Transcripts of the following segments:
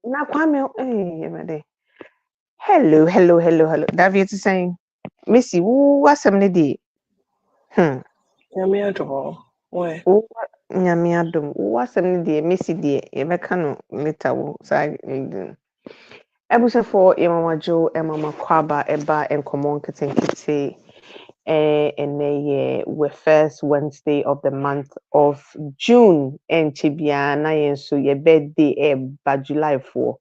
Na Kwame, mede. Hello. David is saying, Missy, who was some lady? Nyame ato why? Nyame adom. Who was some lady? Missy, dear, Emekano, little side. Ebusa for Mama Joe, Mama Kwaba, Eba, and Common Kitenkite. And we first Wednesday of the month of June. And Chibia, na so your birthday, but July 4.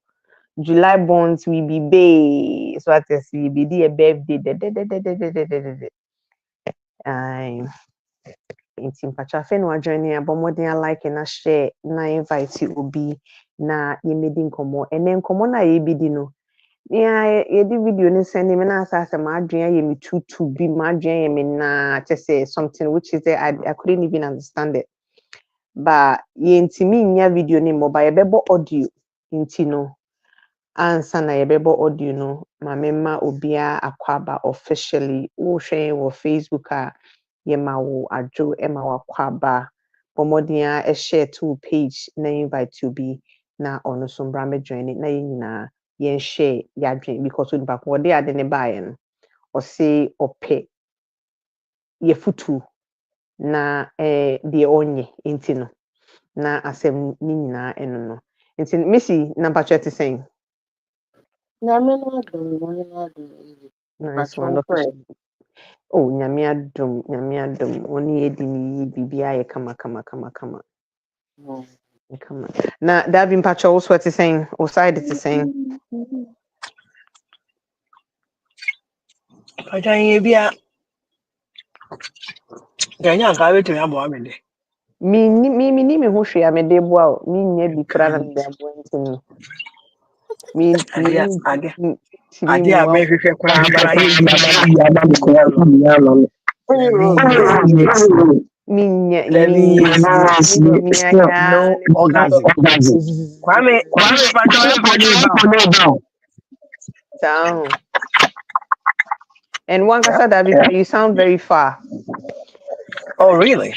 July bonds we be bay. So at the see be the birthday. Aye. Nti mpacha fe no adwene abomoden like na share na invite obi na yemedi nkomo ene nkomo na yebidi no ya yedi video ni send me na asa ma adwene ye me tutu bi ma adwene ye me na say something which is I couldn't even understand it but ye ntimi nya video ni mo ba ye bebo audio nti no ansa na ye bebo audio no ma memma obia akwaba officially wo hwe wo Facebook a yema wo adwo ema wakwaba pomodia share to page na invite you be na ono so mbra me join na ye nyina yen share ya dwen because we back what they ade ne bae no o say ope ye futu na de onye enti no na asem ni nyina eno no enti missy na patrete sen Nyame no adom. nice wonderful. Oh, nyame adom. Oni edi ni bibia ye kama. Kama. Na Davi mpacho also what is saying, or side it is saying. Pajan bia ganya ka wetu ya bo amede. Me ho hwe me de boa o. Me nya bi kra na me de abo ntin. Me Ade a me hwehwe kwa bara ye me nya 7 years no orgasm. Kwame Pajan for down. And one kasa David, you sound very far. Oh really?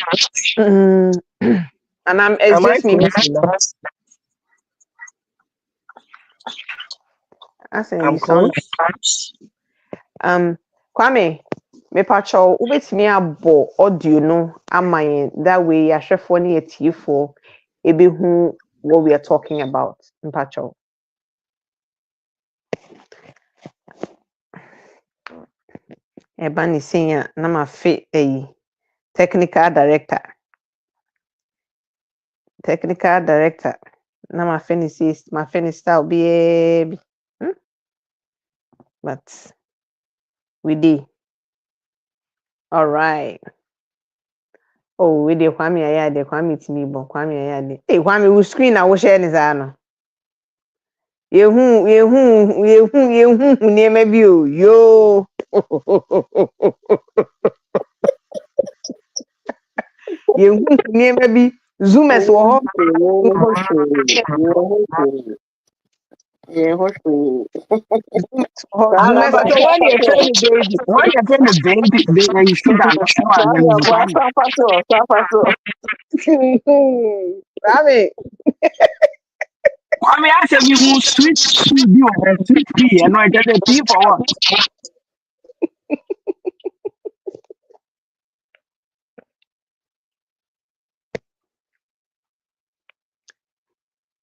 And it's just me. I say you sound. Kwame, me pacho ubetimi abo audio no amaye that way yahwefo na yetiefo ebehu what we are talking about. Mpacho. Eba ni senya na mafe technical director. Na mafe ni sis mafe ni style be but we did. All right. Oh, we did Kwame Ayade, Kwame Timibo, Kwame Ayade. Hey, Kwame, we screen I will share this ano. Yehu, near bi o. Yo. Yehu, near bi. Zoom as wo. Kwame I said we will sweet you and sweet pea and I get a pea for what?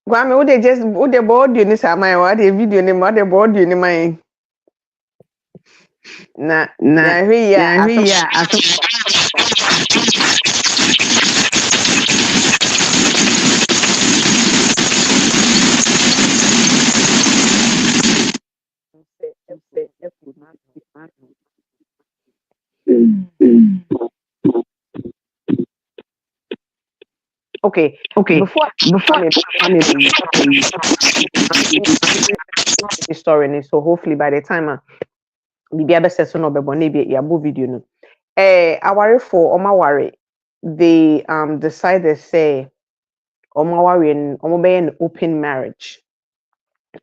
Kwame, would the board you this am I what the video name what the board you name na here Okay. Before story, so hopefully by the time bibi abese so no bebo na bi ya video no. Aware for omaware they decided say omaware omo be an open marriage.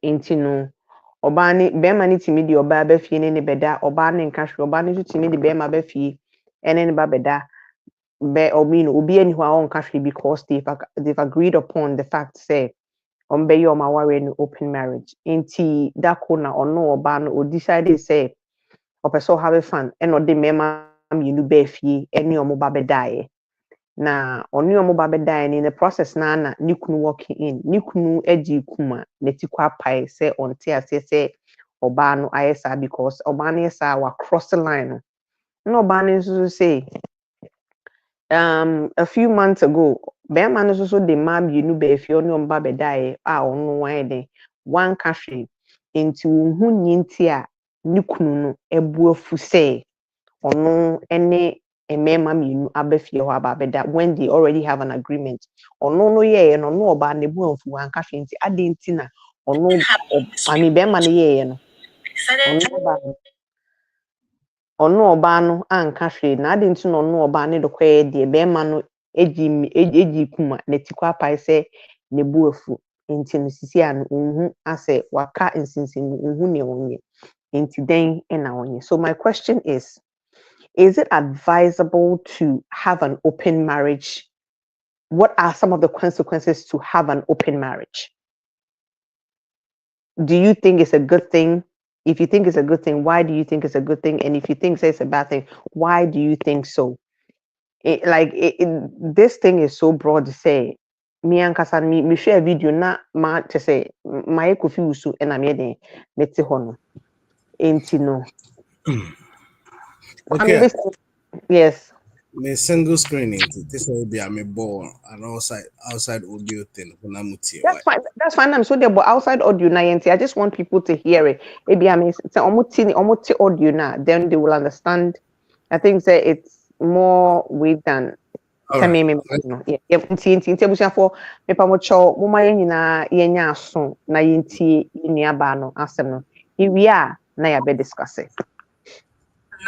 Inti no oba ni bema ni timi di oba ba fie ne beda oba ne nka hwe oba ne timi di bema ba fie ene ne ba beda be obi no obi ani ho a on ka hwe because they've agreed upon the fact say ombe yo ma ware no open marriage inti dako na ono oba no o decide say opeso have fun and no de mema mienu be fie ene omo ba bedae na ono omo ba bedae in the process na ni kunu walking in ni kunu agi kuma netikwa pai say onte ase say oba no ayesa because oba no yesa wa cross the line no oba no so say a few months ago bema no so de ma mienu be fie ono omo ba bedae a ono wan de one cafe into hu nyinti a ni kunu no ebuafu say ono ene emema mienu abefie ho ababeda when they already have an agreement ono no ye no no oba ne buafu wan cafe nti ade nti na ono ami bema ne ye no ono oba no anka hwe na ade nti no ono oba ne de kwaye de bema no eji kuma na tikwa pai se ne buafu nti no sisi an unhu ase waka nsinsin unhu ne onye nti den na onye. So my question is it advisable to have an open marriage? What are some of the consequences to have an open marriage? Do you think it's a good thing? If you think it's a good thing, why do you think it's a good thing? And if you think it's a bad thing, why do you think so? This thing is so broad to say. Me and Kasan, me share a video na ma to say my confused and I'm yet meti hono. Ain't no. Okay. Yes. Me single screening. This will be a me ball an outside audio thing. That's fine. That's fine. I'm so there, but outside audio na yenti. I just want people to hear it. Maybe I mean, say omuti audio na, then they will understand. I think say it's more weight than. All right. No. Yeah. Nti abusia for me pa mo cho mo ma nyina yenya aso na yenti nuaba no asem no. Iwia na ya be discuss it.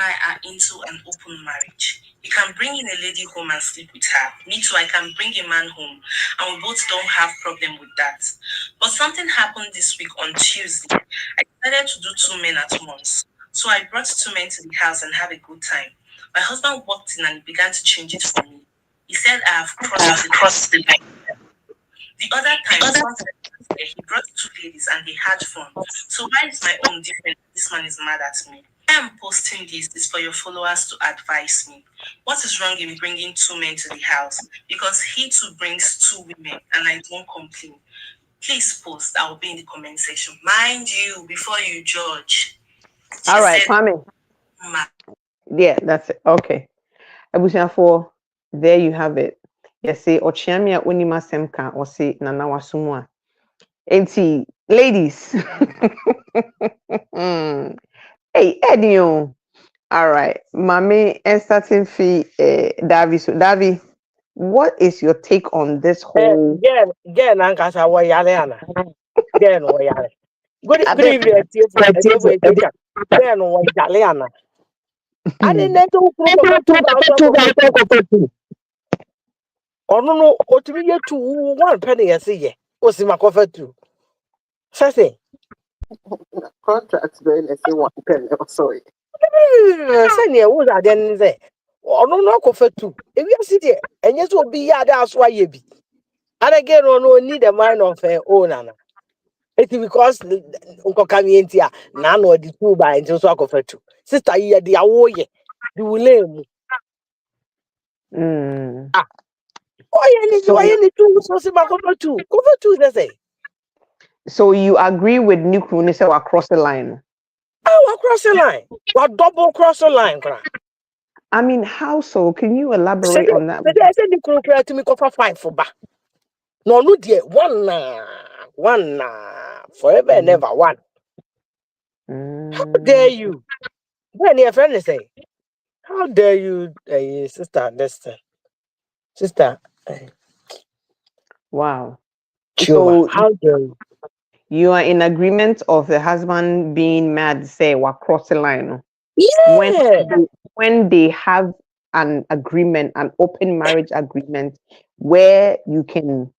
I are into an open marriage. You can bring in a lady home and sleep with her. Me too, I can bring a man home, and we both don't have problem with that. But something happened this week on Tuesday. I decided to do 2 men at once. So I brought 2 men to the house and had a good time. My husband walked in and began to change it for me. He said I have crossed the line. The other time, he brought 2 ladies and they had fun. So why is my own different? This man is mad at me. I am posting this is for your followers to advise me. What is wrong in bringing 2 men to the house? Because he too brings 2 women and I don't complain. Please post. I will be in the comment section. Mind you, before you judge. All right, Kwame. Yeah, that's it. Okay. Abusia for there you have it. Yes, say Ochiamia Unima Semka or say Nana Wasumwa. Enti ladies. Hey, Edio. All right. Mami and starting fee Davi. So Davi, what is your take on this whole Again, Ankasa Wayana. Again, Wayana. Good evening, again, Wayana. I didn't know or no, or to be 2 1 penny a see. Was in my coffee too. Say, Contracts very let's say 1 penny or so. send you what I didn't say. Or no coffee too. If you sit there, and yes, will be that's why you be. And again, no need a mind of her own. It's because Uncle Camientia, none or the 2 by into so coffee too. Sister, you the awoye. You will lame. Why you need to so my cover 2? Cover 2, they say. So you agree with Nukuni say across the line? Oh, across the line. What double cross the line? I mean, how so? Can you elaborate on that? I said you could to me cover 5 for back. No, dear, one forever and ever one. How dare you? When your friend say, how dare you, sister, sister. Wow. So how dare you? You are in agreement of the husband being mad, say, what cross the line? Yeah. When they have an agreement, an open marriage agreement, where you can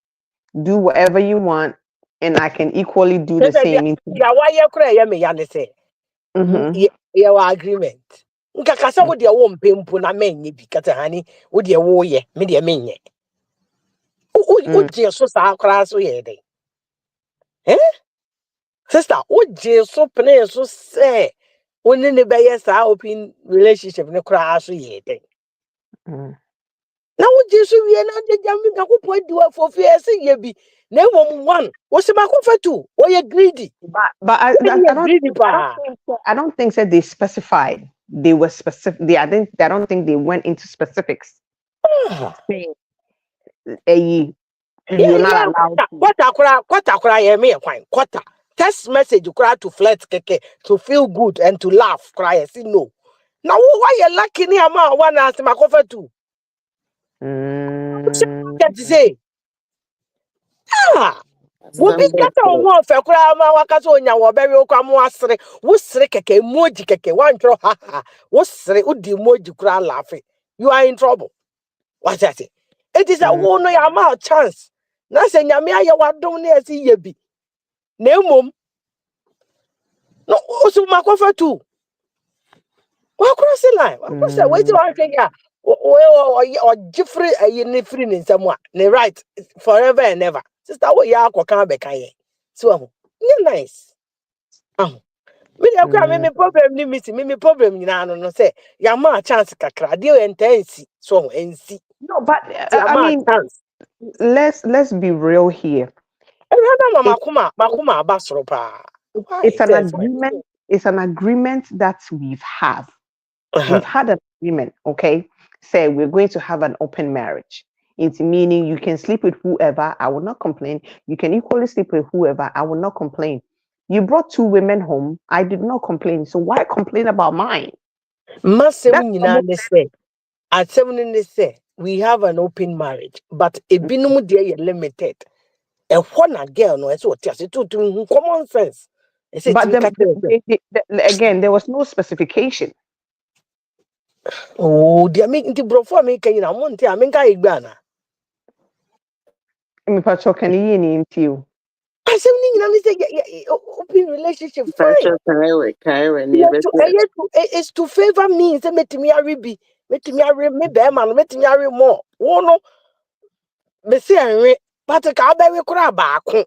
do whatever you want, and I can equally do the same. Yeah, why you cry? Me, you say, your agreement. Nkakasa wo de wo mpempo na menye bi kata hani wo de wo ye me de menye. O je so sa akra so ye de. Sister, what so play so say when in the bias open relationship no crash ye thing. Mm. Now what Jesus we are not the jamming a good point do for fear say ye be. Never one. What's the mark for two? Or you greedy? But You greedy pa. I don't think that they specified. They were specific. I don't think they went into specifics. Saying, you're not Yeah, allowed to. quarter, yeah, me a fine. Quarter. Text message you cry to flirt keke to feel good and to laugh. Cry, say no. Now why you lucky near ma one ask my cover too? Get to say, will be kata on one for cry ma wakaso nya wo bury okwa mo asre. Wo sre keke emoji keke one throw ha ha. Wo sre udi emoji cry laughing. You are in trouble. What I say? It is a one no ya chance. Na se nyame aye wadom na esi ye bi. Na emom no osu makofa too. Wa cross the line. Wa cross the wait one thing ya. O Jeffrey ni free ni nsam a. Ne right forever and ever. Sister wo ya akoka be kan ye. So ahu. Ni nice. Ahu. Me dey kwa me problem ni miti me problem nyina no say ya ma chance kakra dey intense so ensi. No, but Ya I ma mean, chance. let's be real here. Every It, makuma abasoro pa. it's Why? an That's why. agreement. It's an agreement that we've had an agreement, okay? Say we're going to have an open marriage. It's meaning you can sleep with whoever, I will not complain. You can equally sleep with whoever, I will not complain. You brought 2 women home, I did not complain. So why complain about mine? Masem That's nyina almost ne say. Asem ne say we have an open marriage, but ebinum dey limited. A one girl no so to common sense. I say but timi kakere. again, there was no specification. Oh, dia make nti brofo me kan na mo nti a me kan igba na. Me pacho can you into you? Asem ni nyina ne say open relationship fine. Patrick Kaiwe near Yeah, it's to favor me. Say metimi aribi. Metimi ari me be man, metimi ari more. Wo no be say anwe, but ka ba we kura baako.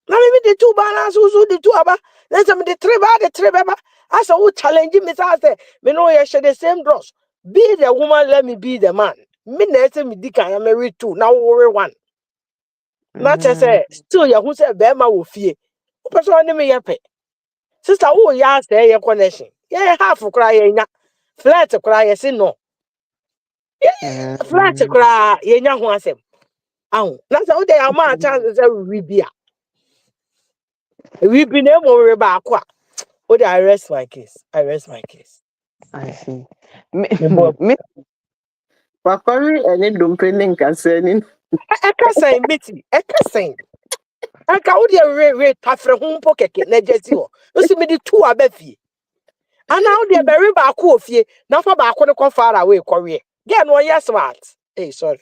Na me the 2 balance so the 2 aba. Then some the 3 ba the 3 ba. As a who challenge me say me no ye share the same dross. Be the woman, let me be the man. Me na say me di kan marry 2. Now worry 1. Na say still ya who say be ma wo fie. O person ni me ye pe. Sister who ya say ye connection. Yeah, half cry ye nya. Flat cry ye say no. Flat cry ye nya ho asem. Ahu. Na say wo dey am chance say we be a. We be na mo we ba akwa. Oh, I rest my case. I rest my case. I see. But Wakori any dumping concerning I can't say meeting. I can't say. I can't re tafre humpo keke na jesi ho. No see me the 2 abefi. And now they bury back ofie. Now for back on far away career. Get no yes smart. Hey, sorry.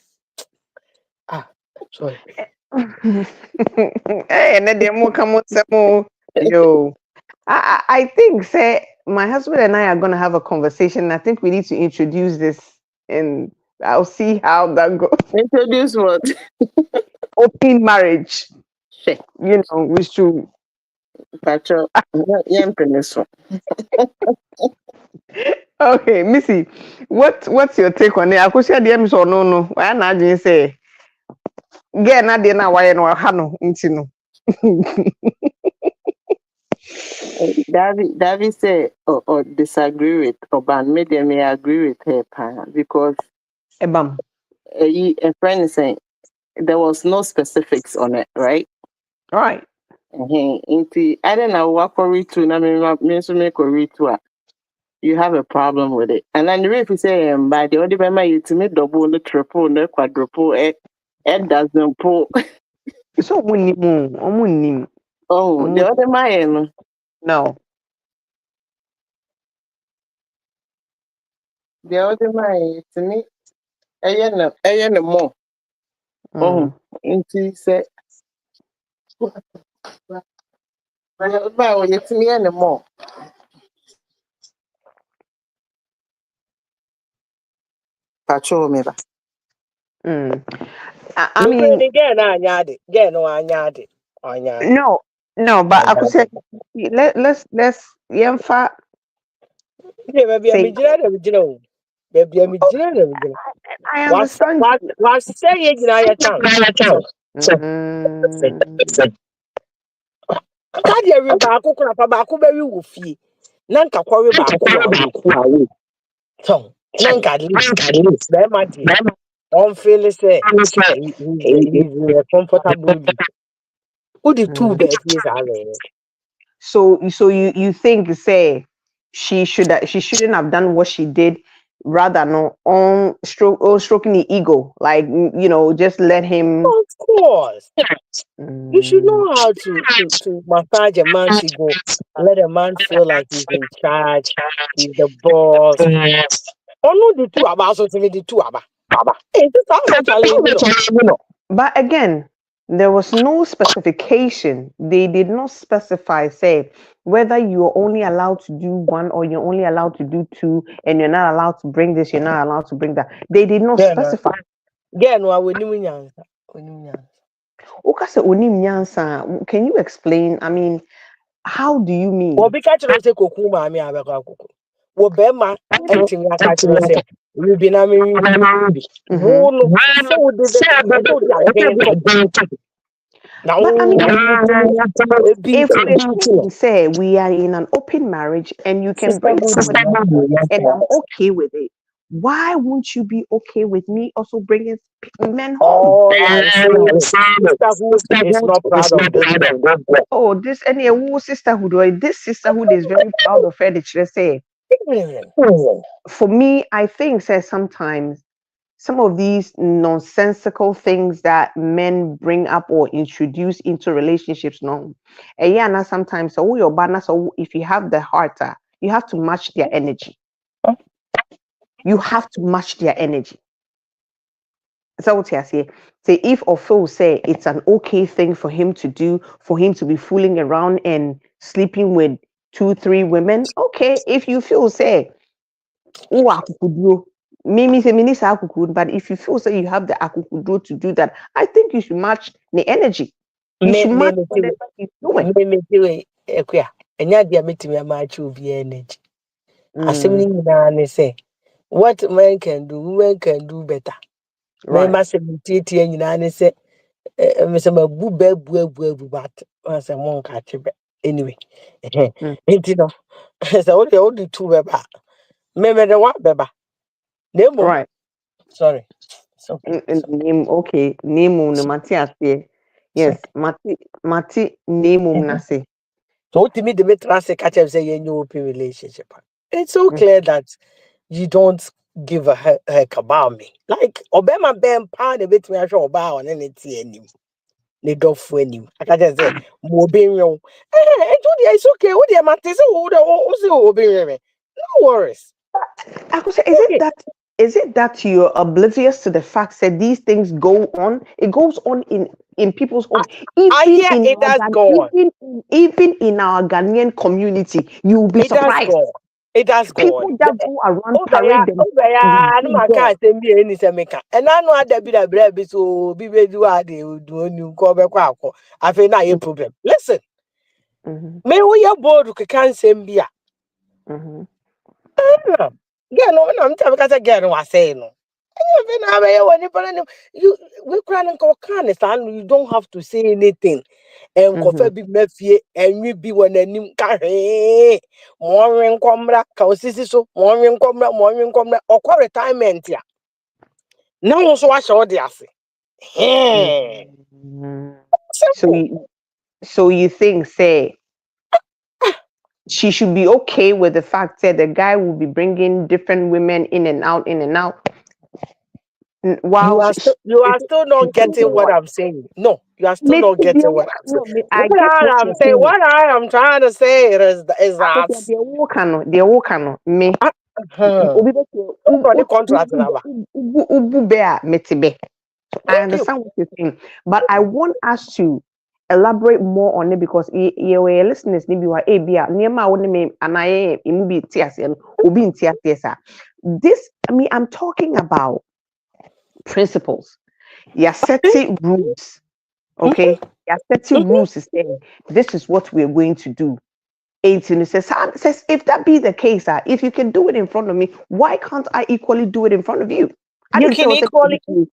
Sorry. Hey, and then more come on some more. Yo. I think say my husband and I are gonna have a conversation. I think we need to introduce this and I'll see how that goes. introduce what? Open marriage. You know, we should Patrick, yam peniso. okay, Missy. What's your take on it? I could share the episode no. Why not you say get na de na why no ha no ntino. Davi say or disagree with Oban. Maybe may agree with her because Ebam. a friend is saying there was no specifics on it, right? All right. I don't know what for read to. I mean, so make a read to. You have a problem with it. And then if you say, by the other member, you to me double, the triple, the quadruple, it doesn't pull. So munim. Oh, the other man. No. The other man, to me, I no more. Oh, into say, but you to me anymore. Patrol me. I mean, Get no anyade. no. No, but I could say let's yemfa Baby, I'm say a baby, I'm a I was understand. saying you chance. Mm, Kadi every baako kora pa baako bɛwe wɔ fie. Na nka kɔwe baako awe. So, na nka at least bɛrima deɛ ɔmfeel sɛ he's comfortable bi. Wodi two mm. baabi saa lɛɛ. So you think say she shouldn't have done what she did, rather no on stroking the ego, like just let him. Of course. You should Mm, know how to massage a man's ego. Let a man feel like he's in charge, he's the boss. Ono the two about so the two about. Hey, this is a challenge, but again, there was no specification. They did not specify, say, whether you're only allowed to do one or you're only allowed to do two, and you're not allowed to bring this, you're not allowed to bring that. They did not specify. Again, we need nyansa. Okase onim nyansa. Can you explain? I mean, how do you mean? Obi ka kyerɛ sɛ koku maame abɛkɔ akoko. Wo bɛma ɛtimi aka kyerɛ sɛ rubi na me rubi. Wo no sɛ wo de the ɛsɛ wo de abɛn na But I mean, ebi if we say we are in an open marriage and you can bring somebody else and I'm okay with it, why won't you be okay with me also bringing men home? all I'm saying is sisterhood is not proud of this. Oh, this any sisterhood or this sisterhood is very proud of it. Let's say, for me, I think say sometimes some of these nonsensical things that men bring up or introduce into relationships, no. And yeah, now sometimes so your banner, so if you have the heart, you have to match their energy. You have to match their energy. So what I say if Phil say it's an okay thing for him to do, for him to be fooling around and sleeping with 2-3 women, okay. If you feel say, oh, Mimi say minisa akukud, but if you feel so you have the akukudro to do that, I think you should match the energy. You should match whatever he's doing. Ekuya. Enya dia metimi amachi obi energy. Asem ni nyina ne say what men can do, women can do better. Right. Me say mutiti nyina ne say me say mabu babu but I say mon ka chebe. Anyway. Enti no. So what you do two beba. Me the what beba. Nemo. Right. Sorry. So Name okay. Name no Matthias here. Yes, Mati name nase. so to me the metrase catch him say you open relationship. It's so clear that you don't give a heck about me. Like Obama Ben Pan a bit me actual about and anything. They don't for any. I can just say more being wrong. It's okay. What the matter is no worries. I could say, is it that you're oblivious to the fact that these things go on? It goes on in people's home, even in our Ghanaian community. You'll be surprised. It does go People on. that go around parade themselves. And I know that be the bread so be ready to do new cover quack. I feel not a problem. Listen, may we are bored who can't send beer. Yeah, no, I'm telling again was saying. You we cry and call can you don't have to say anything. And coffee be mefie and we be when a new carry morning comra, causisi so morning comra, or call retirement. Yeah. Now also I saw the assay. So you think, say, she should be okay with the fact that the guy will be bringing different women in and out. While you are still not getting what I'm saying. No, you are still not getting what I'm saying. I'm saying. What I am trying to say is that the walk me. Contract number. I understand what you're saying, but I want us to elaborate more on it because your listeners maybe were near my own name and I movie this I'm talking about principles. You're setting rules, okay? are setting rules to say this is what we're going to do. 18 says if that be the case, if you can do it in front of me, why can't I equally do it in front of you? I You didn't say can what's equally.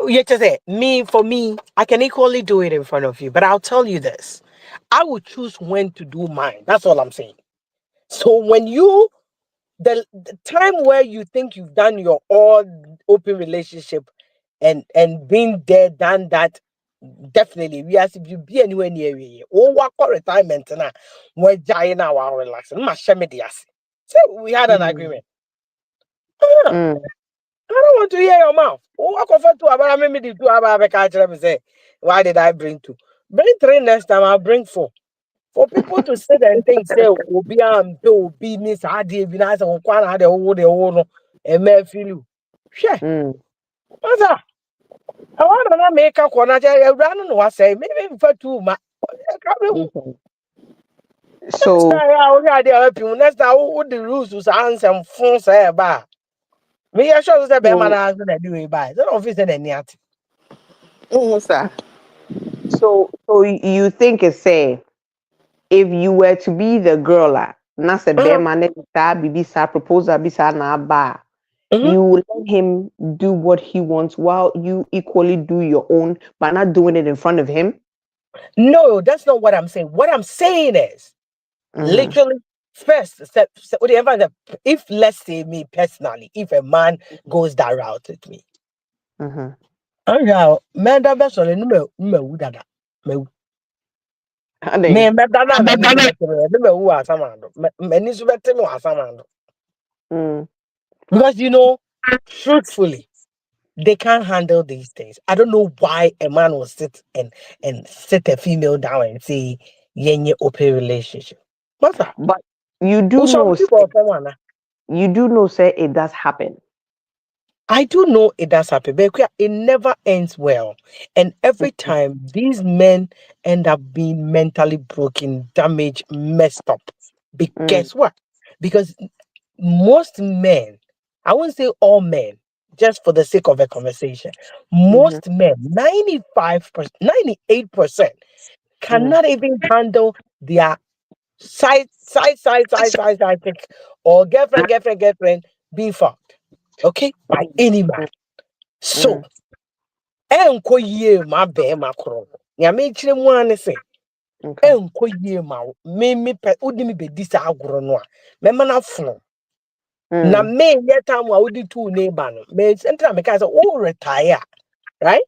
You just say for me, I can equally do it in front of you. But I'll tell you this: I will choose when to do mine. That's all I'm saying. So when you the time where you think you've done your all open relationship and been there, done that, definitely we as if you be anywhere near you. Oh, what retirement now? We're dying now, our relaxing. So we had an agreement. I don't want to hear your mouth. Oh, what offer to about me the two about catch them say, why did I bring two? Bring three next time, I'll bring four. For people to sit and think, say, Obi am to be Miss Adi, Vinas, and Kwana had a whole no, and may feel you. Sure. What's that? I want to make a corner. I ran on what say, maybe for two. So I got help you. Next time, what the rules was answer and phone say about. Me, I sure the Beman has been doing by the office and any at. Sir. so you think it's say if you were to be the girl, na se be man bibi sa proposal bisa na ba, you let him do what he wants while you equally do your own, but not doing it in front of him. No, that's not what I'm saying. What I'm saying is literally first step. Whatever if let's say me personally, if a man goes that route with me, man that best on me dada me dada na ni me who asamando me ni so bete me asamando because truthfully they can't handle these things. I don't know why a man will sit and sit a female down and say yenye open relationship. What's that? But you do know say it does happen. I do know it does happen, but it never ends well. And every time these men end up being mentally broken, damaged, messed up. Guess what? Because most men, I won't say all men, just for the sake of a conversation, most men, 95%, 98% cannot even handle their side chick or girlfriend being fucked. Okay? By any man. So, enko yie ma be ma kro. Ya me kire mu ane se. Enko yie ma me pe odi mi be di sa agoro no a. Me ma na funu. Na me ye time a odi tu neighbor no. Me enter me ka say o retire, right?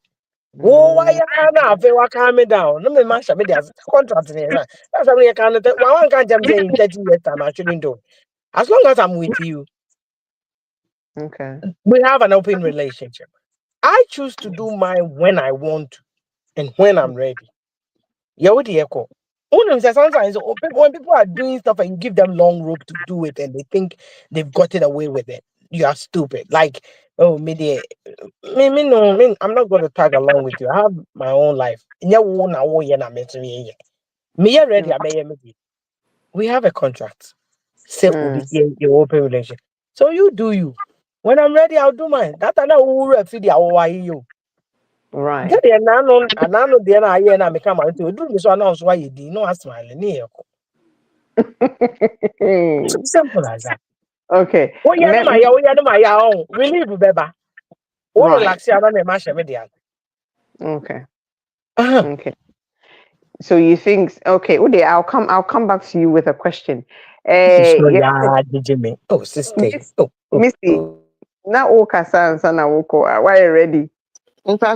Wo wa ya na afi wa calm me down. No me ma sha me dia contract ni na. That's why you can one can jam say in 30 years time I shouldn't do. As long as I'm with you, we have an open relationship. I choose to do mine when I want to and when I'm ready. Yeah, what do you call? Sometimes when people are doing stuff and you give them long rope to do it and they think they've gotten away with it, you are stupid. Like, oh, no, I'm not going to tag along with you. I have my own life. Me, you're ready. We have a contract. Say, your open relationship. So you do you. When I'm ready, I'll do mine. That I know who refit you. Right. Get the anano the na aye na me come out to do me so announce why you did no smile ni simple as that. Okay. Oh yeah no my own relieve beba. Oh relax ya na ma she me dia. Okay. Okay. So you think okay, I'll come back to you with a question. Me. Oh sister. Missy, now Okasa and Sana Woko, why you ready? Okay.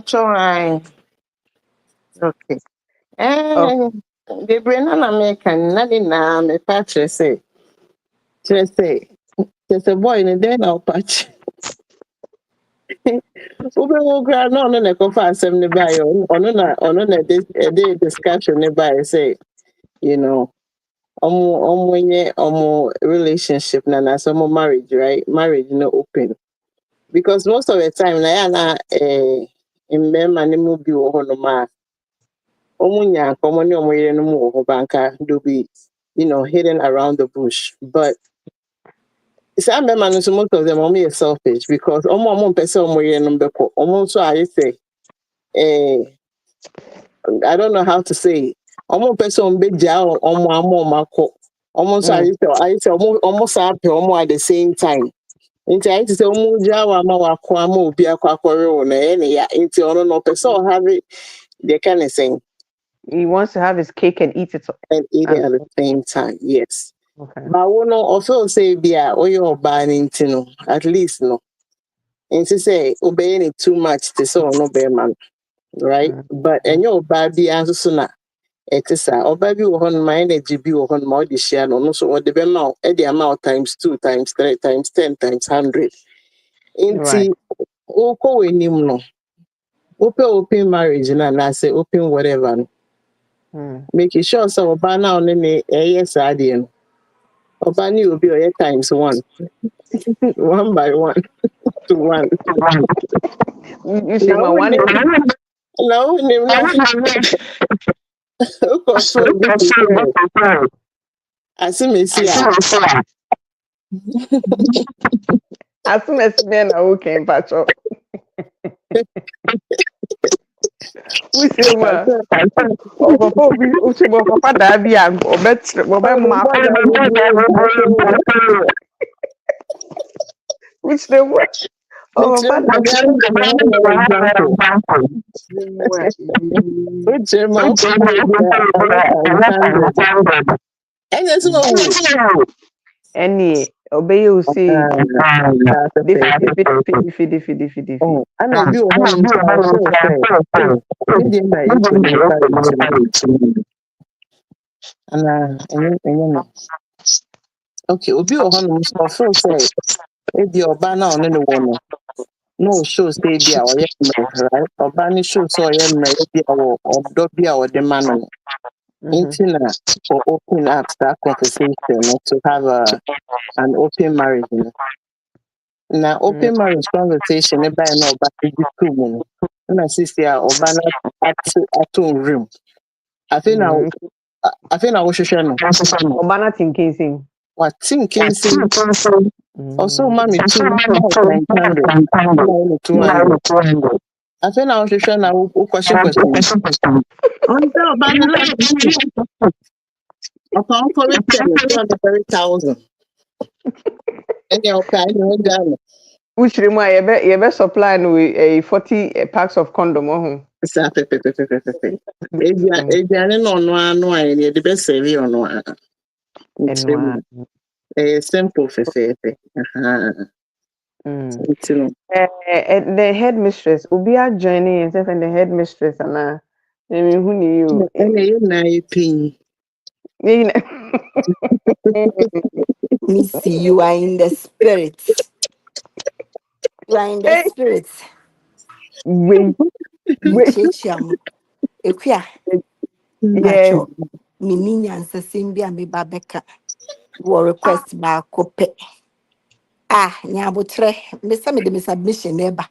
The brain on American, nothing now, me patch say. Just say, there's a boy in the den I'll patch. Ube wo gra no no na kofa asem ne ba yo ono na this discussion ne ba say omo relationship na so marriage, right? Marriage no open because most of the time na ya na mmema ne mu bi wo ho no ma omo nya komo ne omo yere no mu wo ho banka do be hidden around the bush, but some men most of them are selfish because omo person omo yere no beko omo so I say I don't know how to say it. Almost person be jail almost I say almost happy almost at the same time. Nti I say almost jail ama wako ama obi akwakore o na ya nti ono no person have it they kind of saying He wants to have his cake and eat it. and eat it And at the same time. Yes. okay. But we no also say bia o your ban nti no at least no. Nti say obeying it too much to so no be man. Right? But and your body answer so na it is a baby on my energy be on my share no so what the amount at the amount times 2 times 3 times 10 times 100. Right. Inti oko wenim no. Open marriage na say open whatever no. Making sure so oba na on ne yes adie no. Oba ni obi o times 1. 1 by 1 to 1. You say my one No, no. So Asimesi as soon as men are okay, Pacho. We say well. Papa Dabi and which they were. Oh, Papa any obey you see. Diffy. Oh, and I do one and okay, obi ohun so so say e di oba na on no one no show say bi a oye right oba ni show so oye mre bi a odo bi a ode ma no intina for open up that conversation to have an open marriage. Na open marriage conversation ebe na oba di two na sisi a oba na at room. I think now we should share no. Obana thinking. What thinking also mommy 200. I think now we should share now question. On the Obana upon for it 230,000. And your kind of done. Which remind you be supply with a 40 packs of condom home. Exactly. No, I the best savvy or no. Simple for the headmistress Ubia joining himself and the headmistress and I mean who knew you. Missy, you are in the spirit. You are in the spirit. Wait. Chicham. Equia. Macho. Mini and Sasimbia me babeka. War request by cope. Ah, nyabotre. Miss me the submission neighbor.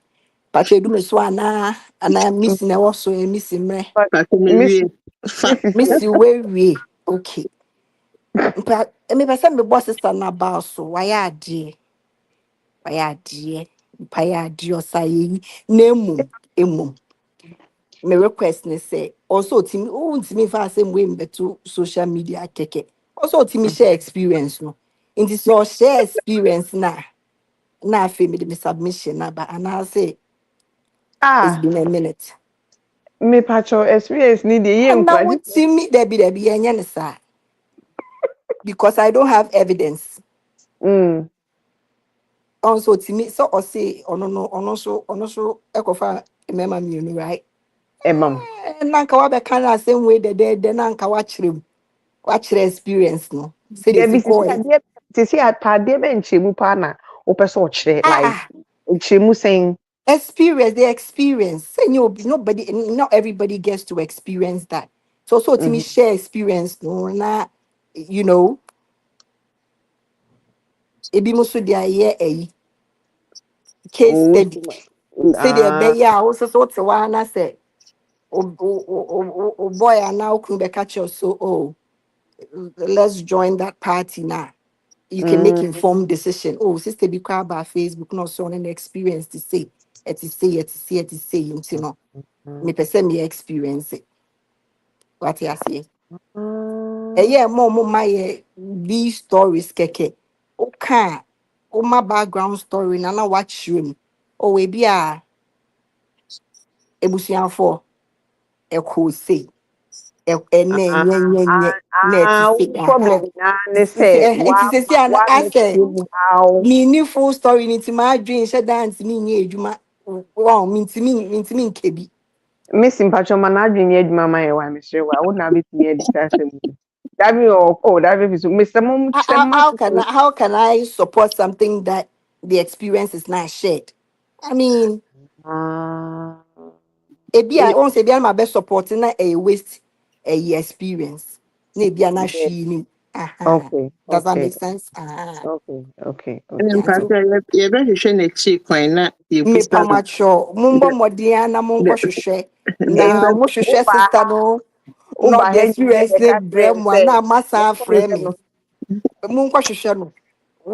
But you do me swana and I miss never so a missing me. Miss you way. Okay. But me person me boss is an about so why are dear? Why are dear? Paya dear say name emum. My request ne say also to me for same way to social media keke. Also to me share experience no. In this your share experience na fe me the submission na but and I say it's been a minute. Me pacho experience need the And now what see me there be any sir. Because I don't have evidence. Also to me so or say also ekofa remember me right. Emam. Nanka wa be kind same way the nanka watch experience no. Say There be this see atade be nchemu pa na o person chire like nchemu saying the experience. Say not everybody gets to experience that. So to me share experience no na you know ebi muso dia ye case study. Say the be ya also so to wana say o boy and now can be catch us so let's join that party now. You can make informed decision. Oh, sister be quiet about Facebook, not so an experience to say, you know. Me person me experience it. What you say? Mm. Yeah, mom, my these stories, keke. Okay, my background story, Nana watch you. Oh, we be a ebusian for a cool say. Ah, Net wo problem na ne say it is a an wa make asset. you how Me full story into my dream, said dance me near Juma. Wow, mean to me, kebi. Miss Mpacho man adwene adwuma ma ye wa me hye wa wo na betimi adi sase mu dabi o dabi bi so Mr. Mom trema How can I support something that the experience is not shared? I mean, ah ebi I eh, won't say my best supporting na a waste a experience. Maybe I'm not yeah, she. Aha. okay Does that okay make sense? Ah. And in Yeah. fact, So you're very sure next why not you me put pamacho mumbo the modiana munko shushe na the mo shushe uba sister no uba not the he nyina experience be ne ka trem brem say na wo masa ko me frame se me no munko shushe no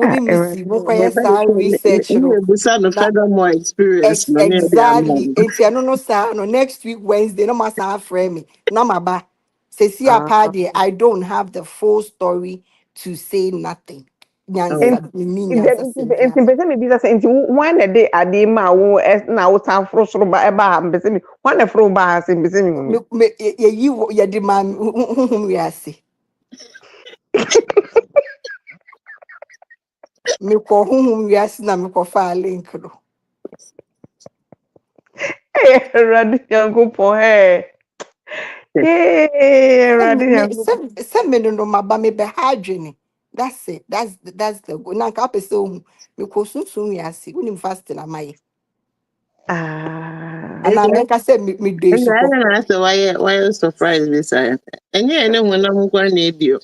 ah wudi missy munko erade you're yes very sure research no you son of na more experience no near the exactly amount. enti ano no sa no next week Wednesday no masa frame me na maba say see a ah party I don't have the full story to say nothing Oh, nyansa ni nyansa nti sembiara mpese me bisa say nti wan na de ade ma wo na wo san fro soro ba e ba ha mpese me wan na fro ba ha se mpese me hu me ye di man hu we ase me kɔ honhom wiase na me kɔ fa link no erade yankopɔ erade yankopɔ sɛ me no maba me bɛ ha adwene that's it that's the goal na nka apɛ sɛ ohu me kɔ sunsun wiase wonim fast na mayɛ and anaa mɛka sɛ me dɔ I esu don't kɔkɔ know why surprise this I and yeah, no when I'm going to need you.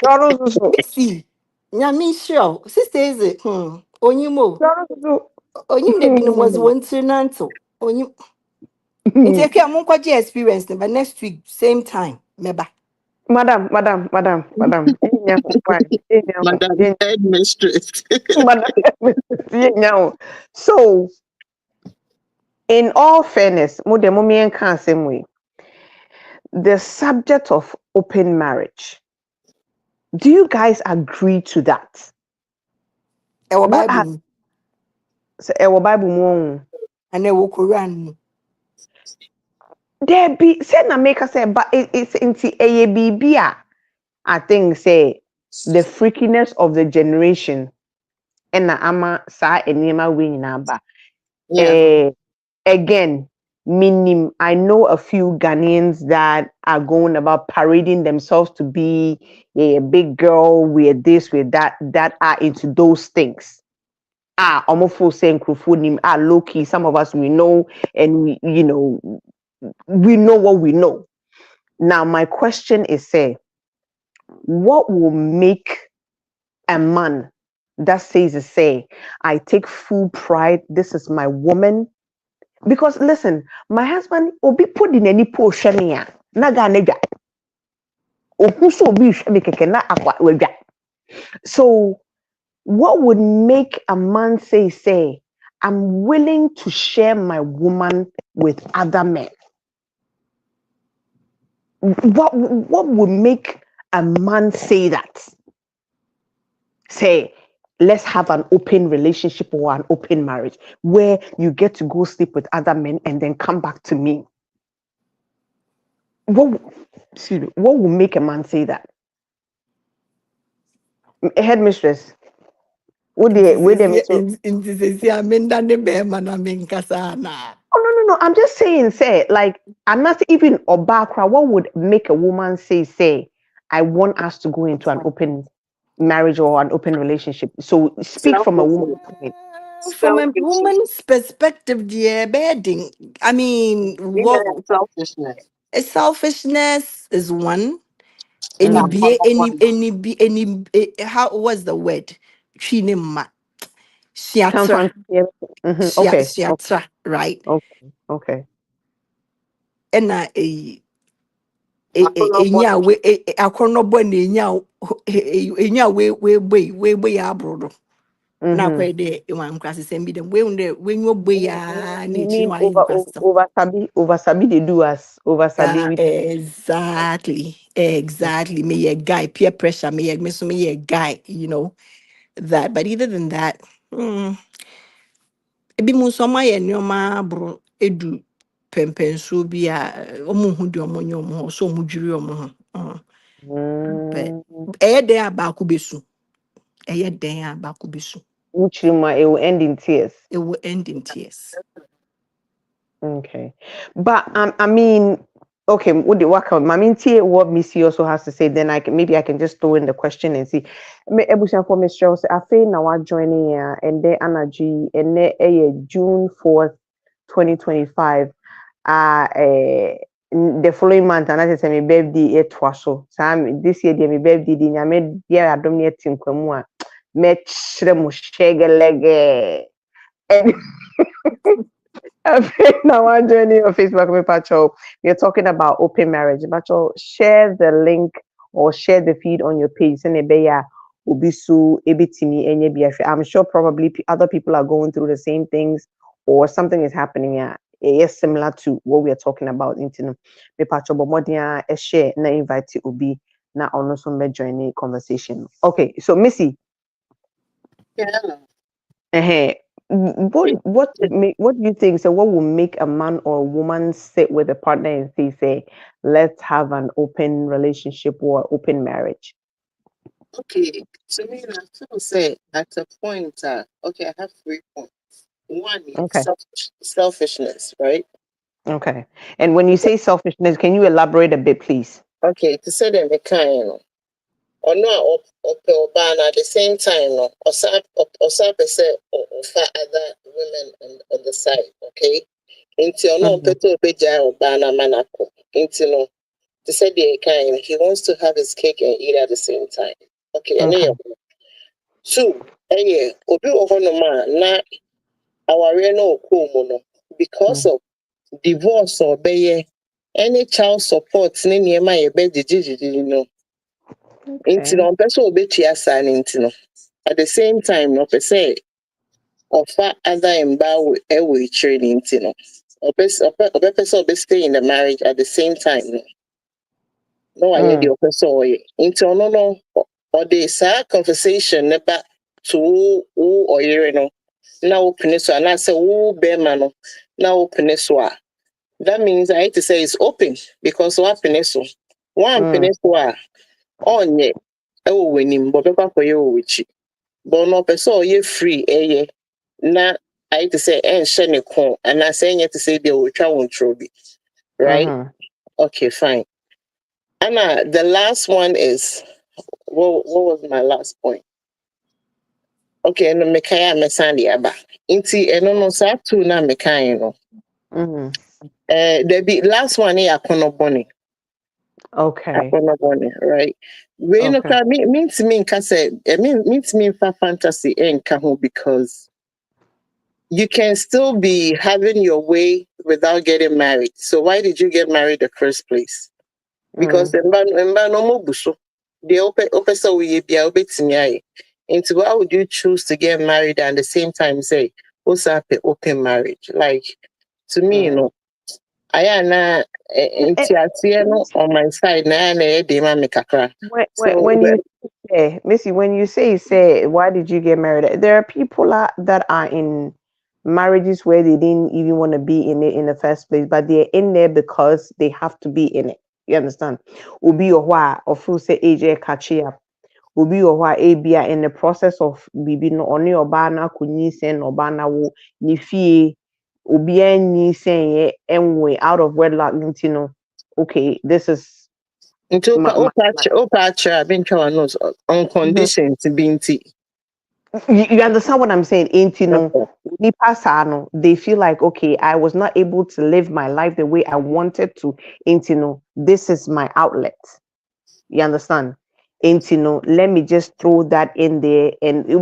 Chọrọ nsusu mesi nyame nhyira o sister eze onyim o chọrọ nsusu onyim da bi no wɔdze wɔn tiri nantew onyim nti akua monkɔgye experience no but next week same time mɛba madam enya ho why enya ho Madam Headmistress. madam enya ho so in all fairness mo de mo mien kan asɛm wei the subject of open marriage. Do you guys agree to that? ɛwɔ What bible has mu our Bible mu? anaa ɛwɔ koran mu There be say na make us say, but it's into a baby. I think say the freakiness of the generation and na ama sa enema we nyina Yeah. eh again minim I know a few Ghanaians that are going about parading themselves to be a big girl with this with that are into those things almost saying nim low key some of us we know and we know what we know now my question is say what will make a man that says say I take full pride this is my woman because listen my husband obi put in any portion ya na ga na dwa ohu so obi hwe me keke na akwa wadwa so what would make a man say I'm willing to share my woman with other men what would make a man say that say let's have an open relationship or an open marriage where you get to go sleep with other men and then come back to me what excuse me, what will make a man say that headmistress would they so nti sɛsi a menda ne bɛrima na menkasa anaa oh no I'm just saying say like I'm not even obakra what would make a woman say I want us to go into an open marriage or an open relationship so speak from a woman's point from a Selfishness. woman's perspective dear bedding I mean Yeah, what selfishness. selfishness is one That's mm-hmm. one. how what's the word chinema Come shiatra from yeah. Mm-hmm. Okay shiatra right okay ɛna Akɔnɔbɔ. enya we akɔnɔbɔ na enya enya we boy abrodo na Mhm. kwa de e wan kwase sem bi dem when you boy ya na chi Mean wa yin kwase sem. over sabi they do us over sabi everything. Exactly. Me a guy, peer pressure, me a guy, you know, that. But other than that, ebi mu nso ma ye nneoma bro edu pempenso bi a omo hu de omo nye omo ho so omo dwiri omo ho. But Mm. eye den abaako besu. Eye den abaako besu. Which it will end in tears. It will end in tears. Okay. But I mean, okay, what the work out? I mean, what Missy also has to say, then maybe I can just throw in the question and see. Me ebusan for Miss Cheryl say I feel now I'm joining here and then energy and then June 4th, 2025. The following month and I say my birthday it was so. So this year my birthday di nyame dia adom ne tinkwamu a me chere mo shegelege. Now I'm joining on Facebook with Pacho. We're talking about open marriage. Pacho, share the link or share the feed on your page. Send a ubisu ebitimi enye. I'm sure probably other people are going through the same things or something is happening. Yeah, it's similar to what we are talking about. Into me Pacho, but more than a share na invite ubi na also me join conversation. Okay, so Missy. Yeah. uh what do you think? So what will make a man or a woman sit with a partner and say, let's have an open relationship or open marriage? Okay, to me, I feel say at a point, okay, I have 3 points. One is Okay. selfishness, right? Okay. And when you say selfishness, can you elaborate a bit, please? Okay, to say them a kind, or no, or ban at the same time, no, or some person or other women on the side, okay? Until no, Mm-hmm. peto beja or bana manako, until no, to say the kind, he wants to have his cake and eat at the same time. Okay, and Okay. then two, and yeah, obi ohonoma na aware no okumu no because of divorce or beye any child support ne nneɛma a yɛbɛgyegyegyegye no nti Okay. no ɔmpɛ sɛ ɔbɛtua saa no nti no at the same time no ɔpɛ sɛ ɔfa ada mba ɛwɔ akyire no nti no ɔbɛpɛ sɛ ɔbɛstay in the marriage at the same time no na wayɛ deɛ ɔpɛ sɛ ɔyɛ nti ɔno no ɔde saa conversation ne ba to wo ɔyere no na wopene so anaasɛ wo bɛrima no na wopene so a that means I hate to say it's open because what peneso one peneso onye ewo wenim but beba for you wichi but no person ye free na I hate to say share ne kon and I say to say they will try one trobi right. Okay, fine. Anna, the last one is what was my last point? Okay, no mekaya mesandi aba inti no sa tu na mekaya no there be last one here akono Okay. right? We look Okay. at means me means me for fantasy and kaho because you can still be having your way without getting married. So why did you get married in the first place? Because emba no mo buso. The open so we be into why would you choose to get married and at the same time say what's up open marriage? Like to me, you know, I na no on my side na de ma me kakra. So When you say, Missy, when you say, why did you get married? There are people that are in marriages where they didn't even want to be in it in the first place, but they're in there because they have to be in it. You understand? Ubi or why, or full say AJ catchy up. Ubi or why ABI in the process of bibi no only obana kunyi sen obana wo ni fie ubi any saying anyway out of wedlock, you know. Okay, this is into my patch I've been trying on Mhm. condition to be in You understand what I'm saying? Ain't you know, okay. nipa saa no, they feel like okay, I was not able to live my life the way I wanted to. Ain't you know, this is my outlet. You understand? Ain't you know, let me just throw that in there and there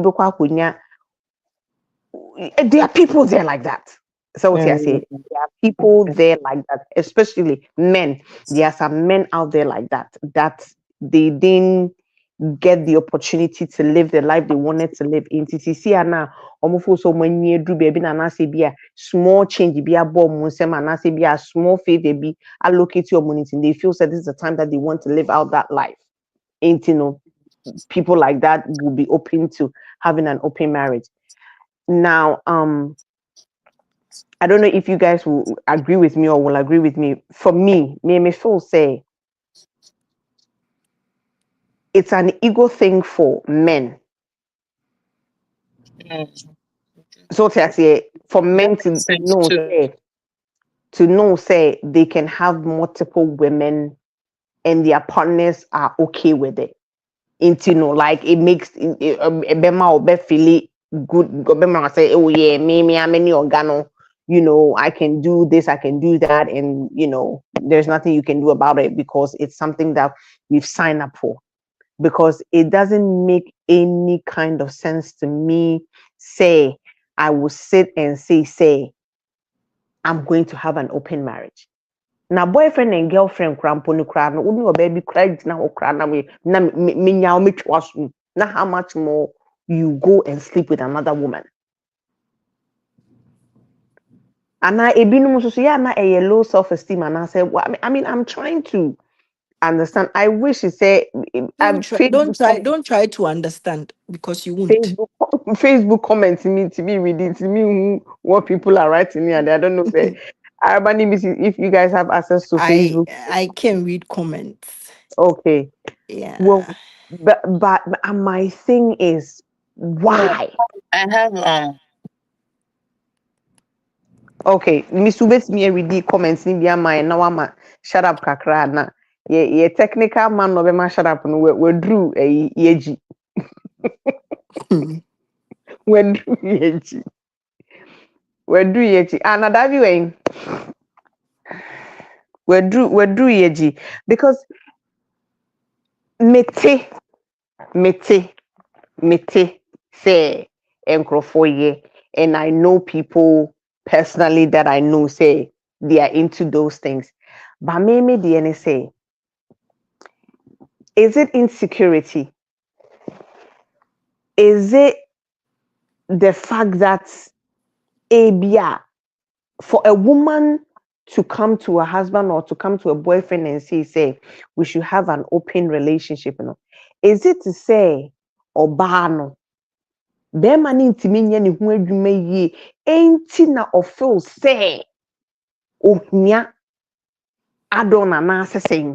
are people there like that. So what I say, there are people there like that, especially men. There are some men out there like that. That they didn't get the opportunity to live the life they wanted to live in TCC and now almost so many do baby na say be a small change be a bomb musem and say be a small favor be allocate your money and they feel that this is the time that they want to live out that life. Ain't you know people like that will be open to having an open marriage. Now I don't know if you guys will agree with me or will agree with me. For me feel say it's an ego thing for men. So to say for men That makes to sense know too. say they can have multiple women and their partners are okay with it. Into like it makes Bema or feel good. Bema say, oh yeah, me, I'm any organo. I can do this, I can do that, and there's nothing you can do about it because it's something that we've signed up for. Because it doesn't make any kind of sense to me. Say I will sit and say I'm going to have an open marriage. Now boyfriend and girlfriend crampo no cry no uni baby cry na ho cry na me na me nya me twaso na how much more you go and sleep with another woman. And I ebinom so yeah na a low self-esteem and I said well, I mean I'm trying to understand. I wish you say Don't try, don't Facebook try, don't try to understand because you won't. Facebook Facebook comments me to me reading to me what people are writing here and I don't know say if you guys have access to I Facebook. I can read comments. Okay. Well, Yeah. but my thing is Oh, why? I have Okay, Miss Ubet me read comments ni bia my na wama shut up kakra na ye technical man no be ma shut up no we drew yeji we drew yeji we drew yeji and that be when we drew yeji because mete mete mete say enkrofo ye and I know people personally that I know say they are into those things. But maybe the NSA, is it insecurity? Is it the fact that ABA for a woman to come to a husband or to come to a boyfriend and say we should have an open relationship, is it to say obano bɛrima ne ntumi nyɛ ne ho adwuma yie enti na ɔfeel sɛ ohia adɔ n'anaasɛ sɛn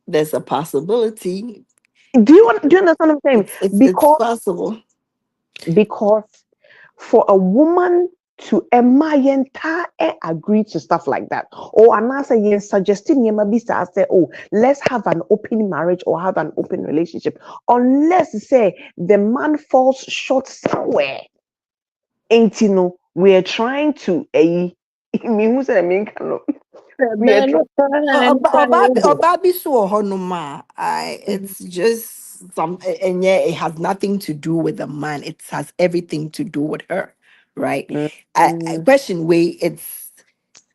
There's a possibility. do you understand what I'm saying? It's Because possible. because for a woman to agree to stuff like that or anasa yen suggesting yema bi say oh let's have an open marriage or have an open relationship unless say the man falls short somewhere ain't we're trying to me who said I mean we are men trying Obabi so honoma. Mhm. It's just and yeah, it has nothing to do with the man. It has everything to do with her, right? Mhm. Question way it's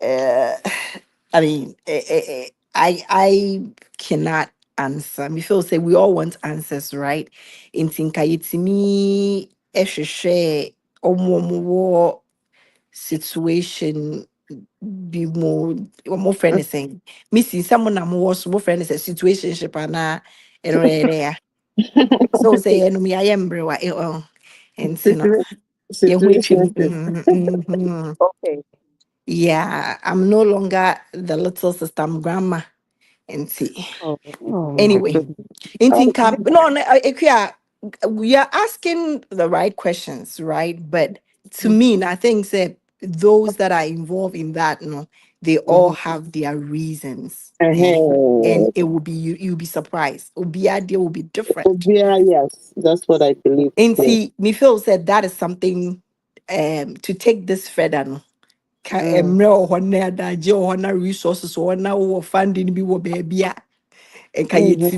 uh I mean, I cannot answer. Me feel say we all want answers, right? In tinka yitimi ehwehwe omo situation be more friend is saying. Missy someone I'm more friend is a situationship and there. So say enemy I am brewa and you know yeah which situation. Okay. yeah I'm no longer the little sister I'm grandma and see. Oh my Anyway, goodness. in Oh, think no, we are asking the right questions, right? But to me, I think that those that are involved in that, no, they all mhm. have their reasons, and Uh-huh. it will be you'll be surprised. Obi idea will be different. Yeah, yes, that's what I believe And too. see, me feel said that is something to take this further. No, Mm. mmerɛ wɔ hɔ na adagye wɔ hɔ na resources wɔ hɔ na wɔ funding bi wɔ baabi a Mhm.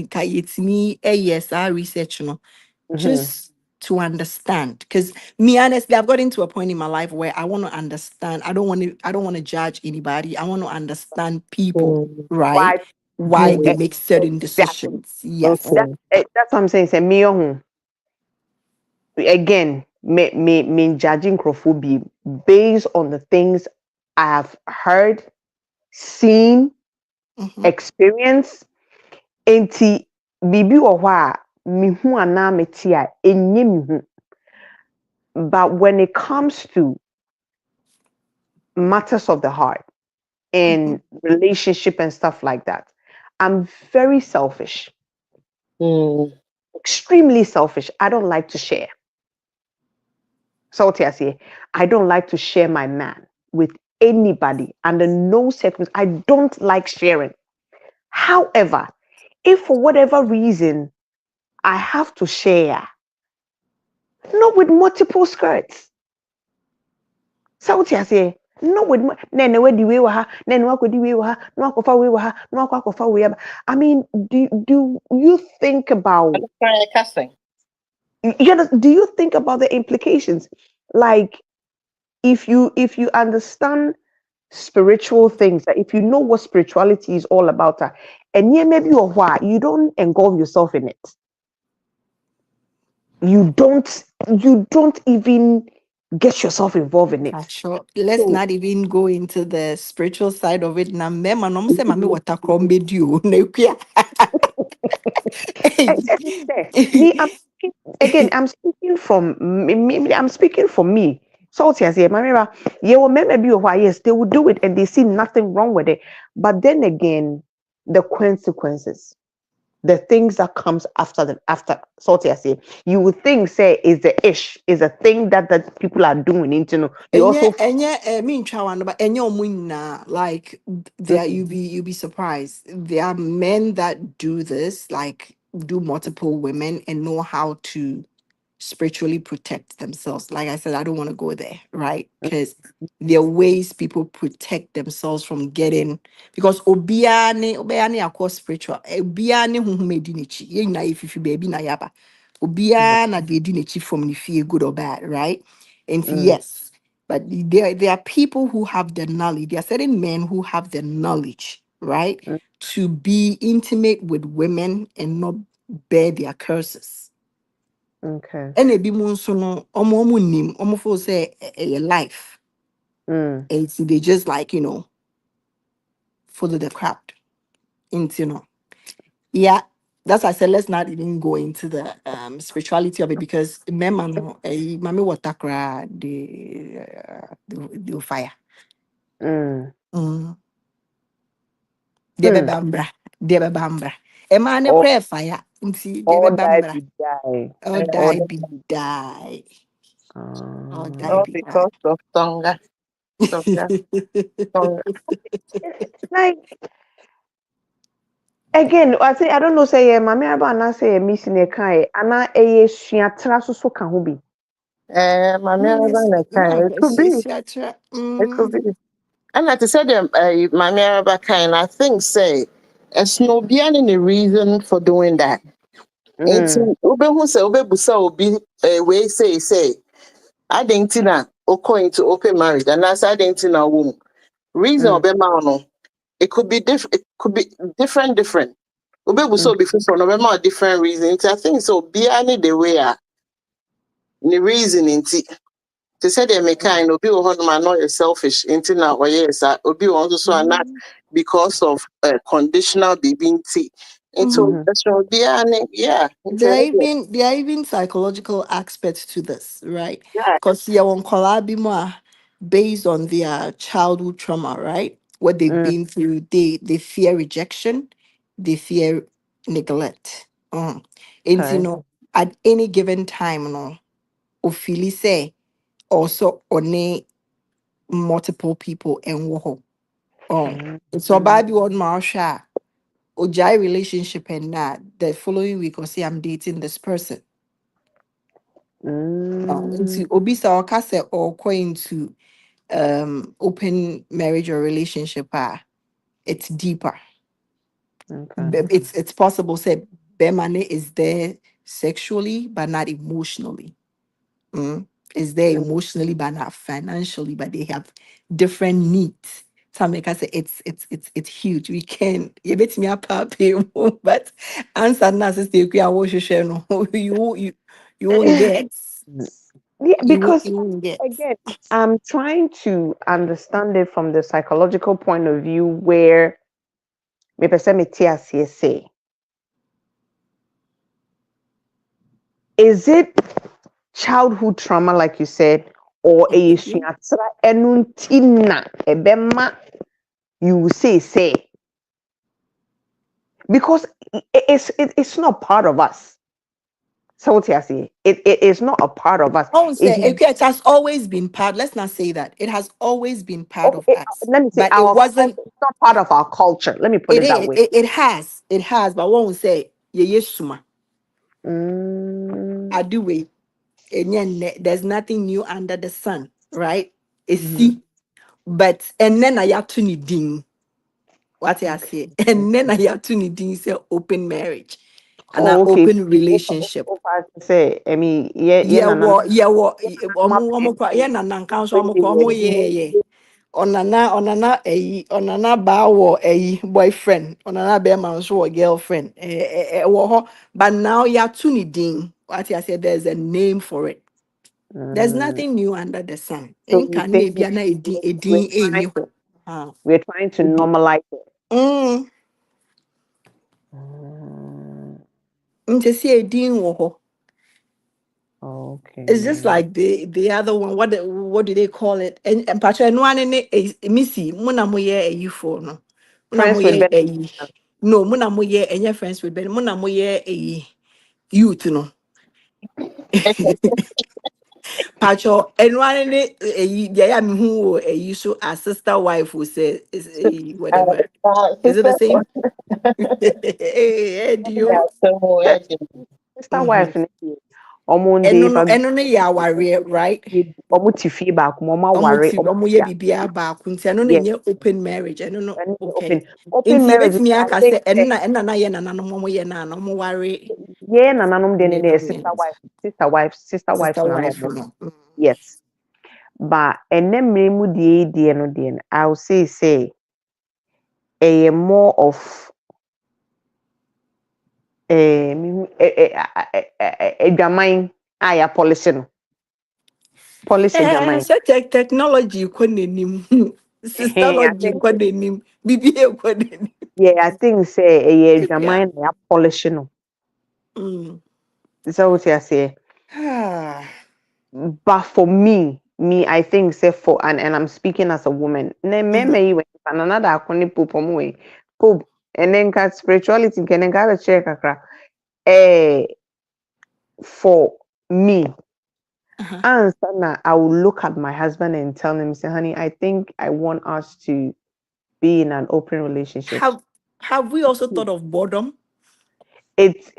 nka yɛtumi ɛyɛ saa research no Mhm. just to understand. Because me, honestly, I've gotten to a point in my life where I want to understand. I don't want to judge anybody. I want to understand people, Mm. right? Why Why do they it? make certain Exactly. decisions. Yes. Okay. That's what I'm saying. Say me again. Me judging Crawford based on the things I have heard, seen, Mm-hmm. experienced. Enti bibi wɔ hɔ a mehu anaa mete a enye me hu. But when it comes to matters of the heart Mm-hmm. and relationship and stuff like that, I'm very selfish, Mm. extremely selfish. I don't like to share. So what I say, I don't like to share my man with anybody under no circumstance. I don't like sharing. However, if for whatever reason I have to share, not with multiple skirts. So what I say, not with na na wadi we ha, na na wakodi we ha, na wakofa we ha, na wakofa we. I mean, do you think about Try casting. do you think about the implications? Like if you understand spiritual things, that if you know what spirituality is all about, and yeah, maybe or why you don't engulf yourself in it. You don't even get yourself involved in it. Sure. Let's So not even go into the spiritual side of it. Na mema no say mami water crombedio na kuya. exactly there. Me, I'm speaking from I'm speaking for me. Salty as yeah, remember, yeah, well, maybe why yes, they will do it and they see nothing wrong with it. But then again, the consequences, the things that comes after salty as yeah, you would think say is the ish, is a thing that people are doing. You know, you also Me try one, but enye omuina like there you be surprised. There are men that do this, like do multiple women and know how to spiritually protect themselves. Like I said, I don't want to go there, right? Because there are ways people protect themselves from getting because obiane akwa spiritual obiane huhume di nechi ye na ififi baby na yaba obiane na de di nechi from the fear good or bad, right? And yes, but there are people who have the knowledge. There are certain men who have the knowledge, right, to be intimate with women and not bear their curses. okay. And ebi mu nso no omo nim omo feel say a life Mm, and so they just like follow the crowd into yeah, that's why I said let's not even go into the spirituality of it because remember no mami water cry the fire mm, mm hmm. debe bambra e man All, prayer fire nti debe all die bambra be die. or All die die. be die or die All be because of tonga. Tonga. Tonga. It's like again, I say I don't know. Say mami aba na say missing a kai, ana eye suatra so ka ho bi. Mami yes Araba kind. yeah It could be. It could be. And like I said, Mami Araba kind, I think say, it's no be any reason for doing that. It's Mm, ube busa obi we say I didn't na oko into open marriage and that's I didn't na womb. Reason mm, obe ma no it could be different. It could be different. Ube busa mm, obi for no ma different reasons. I think so. Be any the way the reason into. To say they make kind obi wɔ hɔnom a not selfish into na ɔyɛ sa obi wɔ nso so a not because of conditional baby nti into mm-hmm, that's yeah There are even psychological aspects to this, right? yeah Because yeah, on Kolabima, based on their childhood trauma, right? What they've mm, been through, they fear rejection, they fear neglect. And okay. at any given time, Ophili say also on multiple people and woho. Mm, So Baby on Marsha, Ojai relationship and that the following week or say I'm dating this person. mm, Into obisa or kase or going to open marriage or relationship it's deeper. okay. It's possible say Bemane is there sexually but not emotionally. Is there emotionally but not financially, but they have different needs. Some make us say it's huge. We can you bet me up, but answer now sister you won't get. Yeah, because You won't get. again, I'm trying to understand it from the psychological point of view where me person me tea aseɛ sɛ, is it childhood trauma like you said, or a Okay. suatra enuntina ebema you say because it's not part of us. So what I say, it is not a part of us. I won't say It is it has always been part. Let's not say that. It has always been part of okay. us. Let me say But it wasn't. it's not part of our culture. Let me put It it that is. way. It has. It has. But I won't say yesuma. Mm, I do wait. There's nothing new under the sun, right? It's mhm. see. But and then I have to need ding. What I say. Okay. And then I have to need ding say open marriage and an Oh, okay. open relationship. Say, I mean, yeah, yeah, Yeah, no, no, no. what yeah, what My yeah, na nankan so when they were yeah. Onana ba wo boyfriend, onana be man so girlfriend wo ho. But now you to ni din. What I said, there's a name for it. There's mm, nothing new under the sun. so In you can think be an we're edin trying any ho. Ah, we're trying to edi. normalize it. Mm, Mm, nti see edin wo ho. It's just okay. like the other one. What do they call it? And patcho no one in missy. Muna moye a you for no. Muna Friends with moye benefits. a no. Muna moye and your friends with Ben. Muna moye a youth no. Patcho and one in it. Yeah, I'm who a you so a sister wife who say is a whatever. Is it the Sister, same? Hey, do yeah, you? so, Sister wife in it. Omo And day no, no, if and no, yeah, worry, right? omo tifi back, mama worry, Omuti omo omuye yeah. bibia ba kunti ano na Yes, nye open marriage ano no and okay open nti marriage. ebetimi I aka think se enna na ye na no mo ye na no mo ware yeah, nananom de in ne agreement sister wife sister na wife no. no Yes. But and then me mu die no de no, I'll say a more of adwaman a ya polish no. Polish adwaman. such a technology ko nenim I sisterology think ko nenim bibia ko nenim yeah, I think say a bibia adwaman na ya polish no. mm So what I say. ah But for me, I think say for and I'm speaking as a woman. Ne me mhm me when another akoni pope omo pope and then ka spirituality can then ka check kakra. Eh, for me, uh-huh. answer na I will look at my husband and tell him, say, honey, I think I want us to be in an open relationship. Have we also thought of boredom? It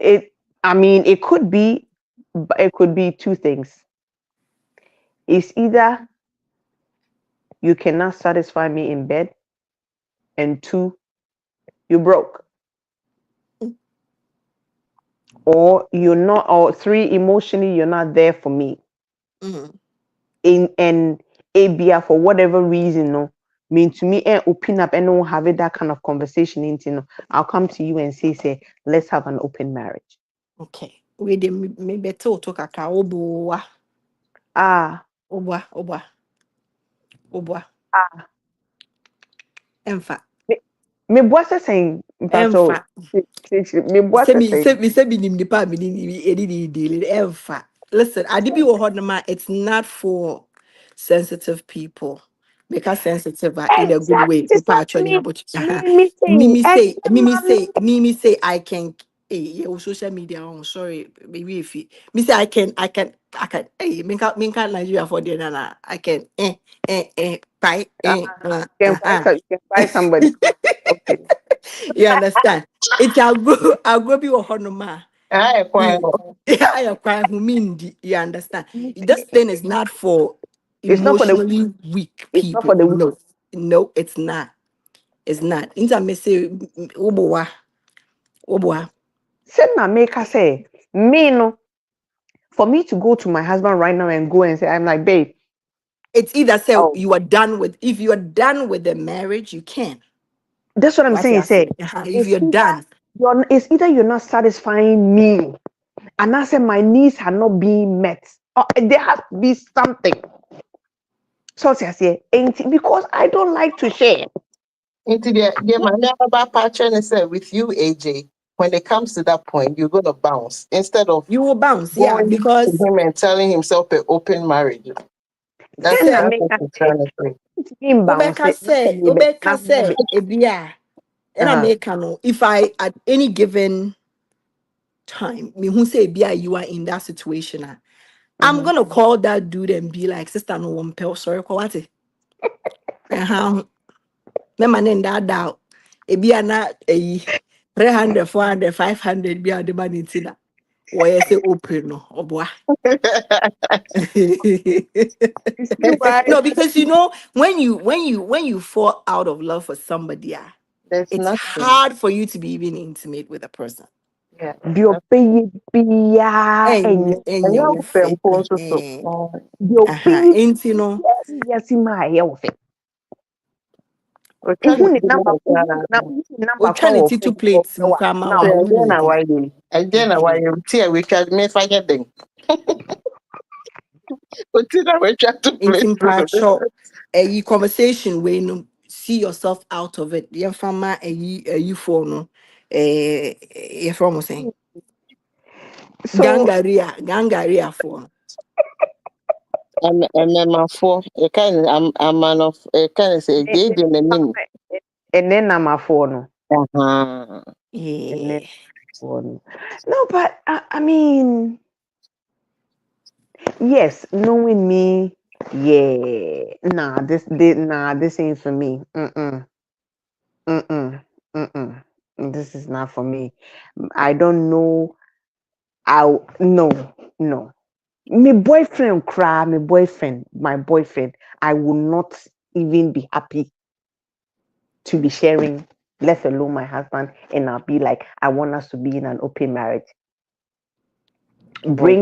I mean it could be, but it could be two things. It's either you cannot satisfy me in bed, and two, you broke. Or you're not, or three, emotionally you're not there for me. Mm, In and abia for whatever reason, no, mean to me and open up and don't have it that kind of conversation into no. I'll come to you and say, let's have an open marriage. okay we de me beto to kaka oboa Ah, oboa ah, emfa me boss saying Pacho, emfa me boss saying Say me nim nipa me ni edi deal emfa. Listen, I did be it's not for sensitive people. Make us sensitive in a good way. exactly. Me pa So actually about me Mimi say I can social media on sorry maybe if me say I can me can Nigeria for the nana I can buy you can buy somebody. Okay. you understand? It's I'll go be a honoma. I quite. I cry who mean you understand? This thing is not for It's not for the emotionally weak it's not for people. the No, no, it's not. It's not. Inter me say oboa. send na make her say Me no. For me to go to my husband right now and go and say, I'm like, babe, It's either say oh, you are done with, if you are done with the marriage, you can. that's what I'm What you saying. say? Say, If you're done, it's either you're not satisfying me, and I say my needs are not being met, or there has to be something. So I say, ain't because I don't like to share. Into the man about patch and say with you, AJ, when it comes to that point, you're gonna bounce instead of you will bounce. Yeah, going to because him and telling himself an open marriage. That's Then I that's make what that I'm say, trying to say. in bounce Obeka it. say, Obeka say, Ebia, and I Uh-huh. make no. If I at any given time, me who say Ebia, you are in that situation. I'm Uh-huh. gonna call that dude and be like, sister, no one pel, sorry, what it. Me man in that doubt. Ebia na 300, 400, 500 be the money tina. Why I say open no, or boy. You see why? No, because you know when you fall out of love for somebody, There's it's nothing. hard for you to be even intimate with a person. Yeah. The obey bia And And you you have fit. also. the obey And you know, yes in my health. We're trying to Uhun ni do number that. we number trying kwa to wo see two phone plates, wa mukama na So wa again, wudi. why you see we can make fire thing. But now we try to In play through part this. shop, a conversation where you see yourself out of it. Yeah, fama a you for no. You're from saying so gangaria for. And then my four, a kind I'm man of a kind of say, Jade in the name. and then number four no. Uh-huh. And then Yeah. phone. No, but I mean, yes, knowing me, yeah, nah, this ain't for me. Mm-mm, mm-mm, mm-mm. This is not for me. I don't know. No, no. My boyfriend. I will not even be happy to be sharing, let alone my husband, and I'll be like, I want us to be in an open marriage. Well,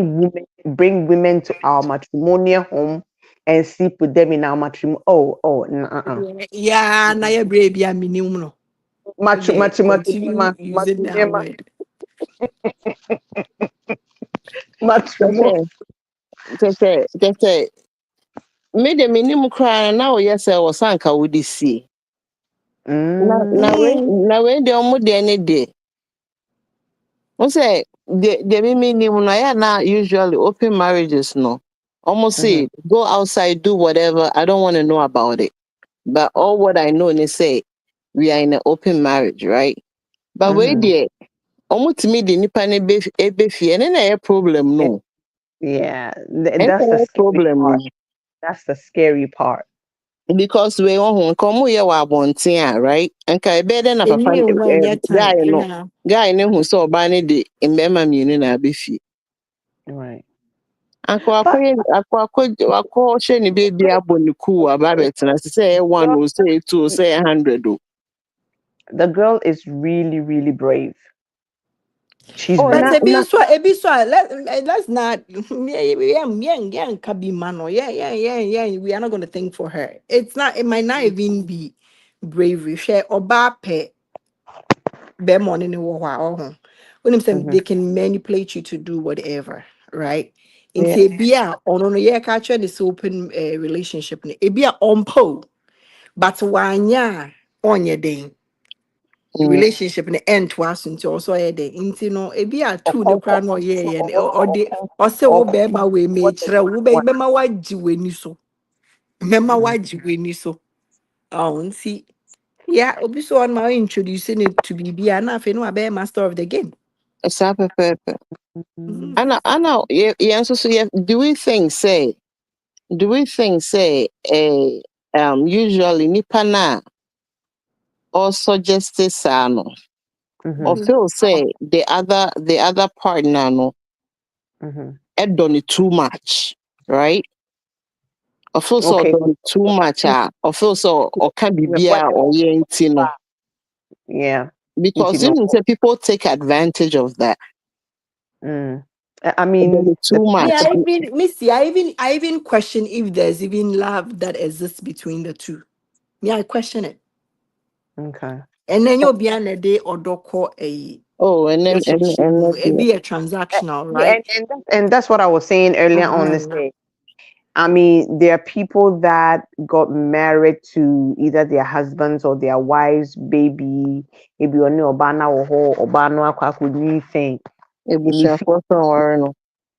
Bring women to our matrimonial home and sleep with them in our matrimonial. Oh, nah. Yeah, na your baby, I mean, no. Okay, continue using that word. matrimonial. they say, me the minimum cry now, yes, I was sanka with this see. Mm, Now, when the almost any day. I say, the minimum, I now usually open marriages, no. Almost mhm, say, go outside, do whatever. I don't want to know about it. But all what I know is say, we are in an open marriage, right? But wait mhm. there, almost to me, the nipa ne be fear, and then I problem, It- no. yeah, And that's the I scary problem, part. no. That's the scary part. Because we want come here wa bontia, right? And kai be na And papa you when your guy time, no. Guy ne hu so ba ne de mbema mienu na be fie. Right. But Akọ hye ne baby abọ ne cool aba betina say one o say two o say 100 o. the girl is really, really brave. She's Oh But really. let's not yeah can be man or yeah we are not gonna think for her. It might not even be bravery. Share or pay be money in war. When I'm saying Mhm. they can manipulate you to do whatever, right? In Yeah. Tibia or no yeah catch this open relationship. It be a on po, but one yeah on your day. Relationship in the end to us into also a day into no a be a two the crown or yeah or the or say wo be ma we me chere wo be ma waji weni so me ma waji weni so oh see yeah obi so on my introducing it to be na fe no be master of the game. sa pepe. Mhm. Ana yeah so yeah do we think say usually nipa na or suggest ano or Mhm. feel say the other partner no Mhm. had done it too much, right? Or feel so Okay. done it too much, or feel so or can be beer Whatever. or no. Yeah. Into Because no. even say people take advantage of that. I mean, too Me, much. I even question if there's even love that exists between the two. Me, I question it. okay. And then you'll be on a day or doko a Oh, and then relationship, it and be a transactional, Yeah, right? and that's what I was saying earlier on this Uh-huh. day. I mean, there are people that got married to either their husbands or their wives, baby, maybe only obana or obano akwa thing. ebusuafo so worry no.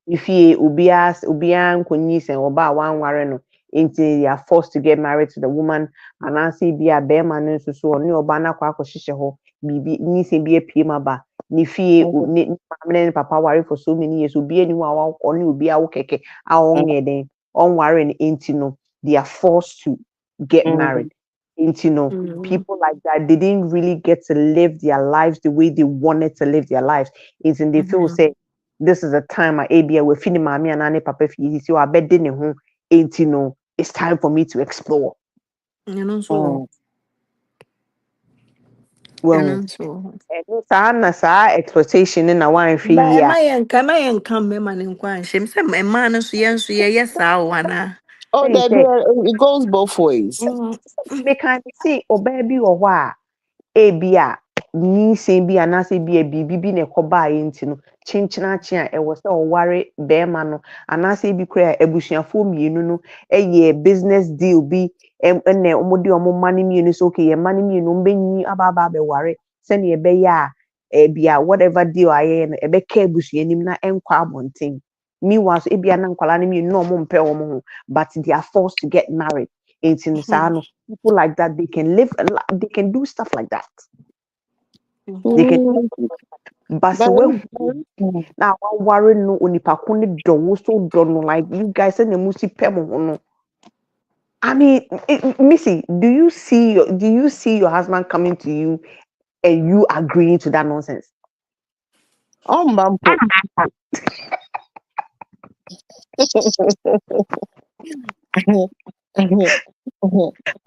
Ifie obiara nkonnyi sɛ ɔba a wanware no nti they are forced to get married to the woman anaasɛ bi a bɛrima no nso so ɔne ɔbaa no akɔ akɔhyehyɛ hɔ biribi nyisɛm bi apue mu aba ne fie ne maame ne papa ware for so many years obi anim a ɔne obi awo kɛkɛ a ɔnyɛ den ɔnware no nti no they are forced to get married nti no people like that they didn't really get to live their lives the way they wanted to live their lives nti they feel say this is a time a ABA we fini mami and ane papa fi so I bet ne ho enti no it's time for me to explore. You know, so, Well, so. sa expectation na one fi But ya. am I and come, man, and quan shame some a man, so yes, I wanna. Oh, Say that say it goes both ways. me can see o baby or wa ebi a nyinsɛn bi anaasɛ bi a biribi bi na ɛkɔbaeɛ nti no kyenkyena a ɛwɔ sɛ ɔware bɛrima no anaasɛ bi koraa a abusuafoɔ mmienu no ɛyɛ business deal bi ɛna wɔde wɔn mma no mmienu so okay yɛn mma no mmienu mbɛnyi aba abɛware sɛnea ɛbɛyɛ a ɛbi a whatever deal a yɛyɛ no ɛbɛka abusua anim na ɛnkɔ abɔnten meanwhile so ebi a na nkwadaa no mmienu na wɔn mpɛ wɔn ho but they are forced to get married nti no saa no people like that they can live they can do stuff like that. They can but But when now one worry no onipa ko ne do so do no like you guys say na musi pem ho no. I mean, Missy, do you see your husband coming to you and you agreeing to that nonsense? Bampo.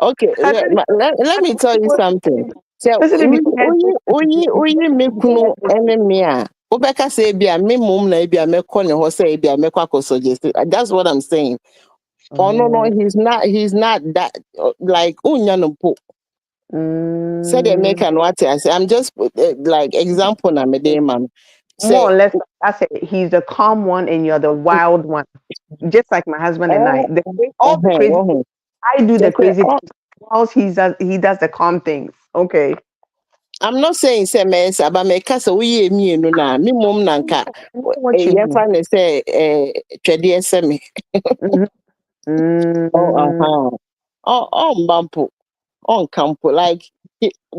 Okay, let me tell you something. So uyi me kunu enemy a obeka say bia me mum na bia me call ne ho say bia me kwa suggest. That's what I'm saying. Oh no, he's not that like unya no po. Say they make an what I say. I'm just like example na me dey man. More Say or less, I said he's the calm one and you're the wild one. Just like my husband and I. All the crazy things. I do the crazy things. Whilst he does the calm things. Okay. I'm not saying say mess about me kasa we me no na me mom nanka I know what you yes mean. I say twede eseme oh mbampo on campo like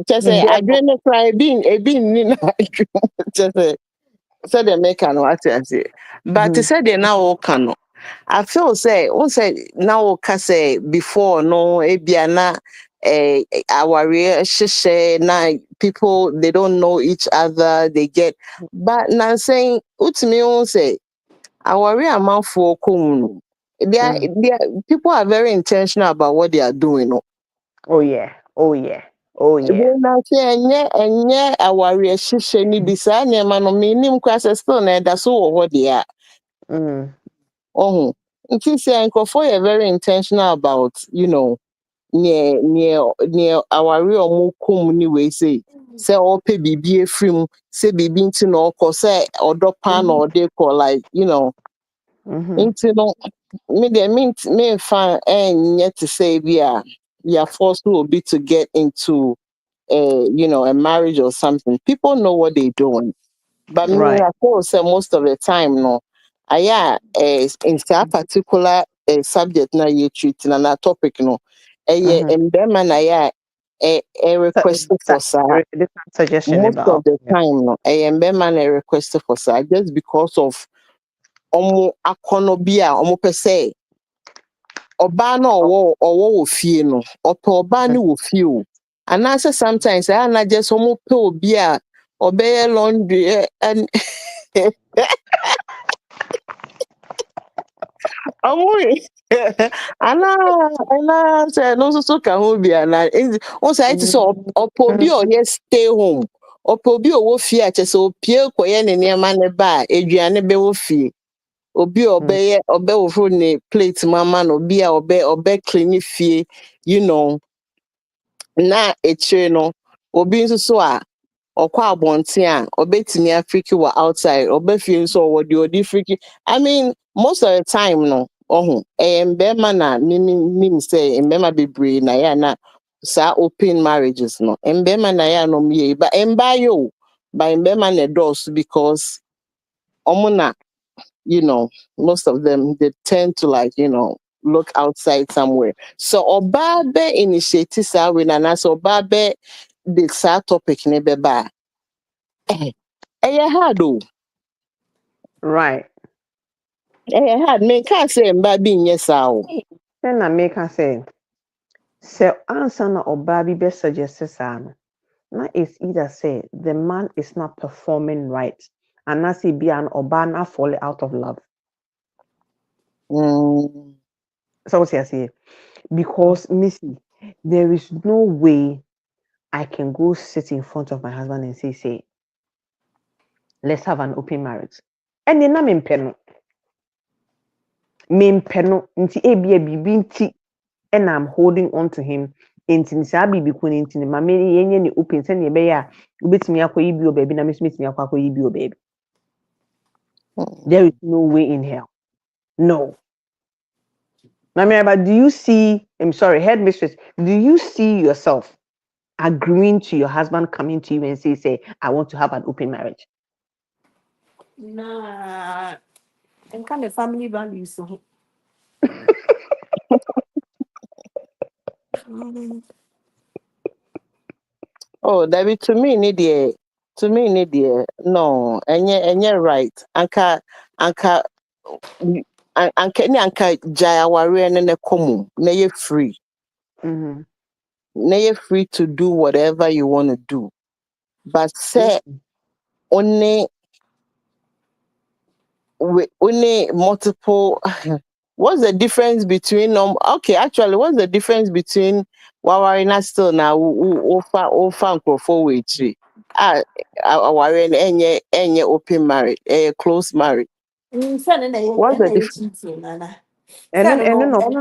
just say I didn't try being ni na just say they make an what I say but to say they now can I feel say once say now say before no ebiana our share na people they don't know each other they get but now saying utimi on say our amount for common they are people are very intentional about what they are doing no. Oh yeah. Oh yeah. Oh yeah. They now say enye our share ni bisa na no minim kwase still na da so what they are. Oh, it is you're very intentional about, near our real more common way say all pay BB free, say BB into no cause say or do pan or they call like, into no me they mean me fan and yet to say we are forced to be to get into a marriage or something. People know what they're doing. But me, Right. I feel say most of the time, no, I in that particular subject na you treating and a topic, no, and them and a request for sa This suggestion most of about the time, no, and them and a request for sa just because of akonobia per se. Ọbaa na ọwọ wọ fie no ọpẹ ọbaa ni wọ fie o anaasẹ sometimes I na just ọmọ pẹ obi a ọbẹyẹ laundry and ọmọ ana sẹ no so ka ho bi ana o sẹ ẹ ti sẹ ọpẹ obi a ọyẹ stay home obi owo fie a chese opie koye ne niema ne ba eduane be wo fie obi obeye wo ne plate mama no obi a obe clean fie you know na echire no obi nso so a okwa abonte a obetimi afriki wa outside obefie so wo odi friki. I mean most of the time no mbema na mimi say mbema bebre na ya na sa open marriages no mbema na ya no mie but mbayo by mbema na doors because omuna you know most of them they tend to like look outside somewhere so obabe initiate sa we na so obabe the sa topic ne beba hard o Right. hard me can say mba bi nye sa o Then I make her say, answer na oba bi be suggest saa no. Na it's either say the man is not performing right, and na say be an oba na fall out of love. So what I say? Because Missy, there is no way I can go sit in front of my husband and say, let's have an open marriage. And then I'm in pen. Nti ebia bibi nti and I'm holding on to him. Nti saa bibi ko nti ne ma me yenye ne open say ne be ya obetimi akoyi bi o baby na me so metimi akoyi bi o baby. There is no way in hell. No. But do you see, I'm sorry, headmistress, do you see yourself agreeing to your husband coming to you and say, I want to have an open marriage? Nah, and kind of family values. So. Oh, that be to me need no enye right anka jaya ware ne komu na ye free Mm-hmm. na ye free to do whatever you want to do but say only multiple what's the difference between okay actually what's the difference between wawarina still now ofa nkrofo wechi aware enye open marriage close marriage what's the difference No.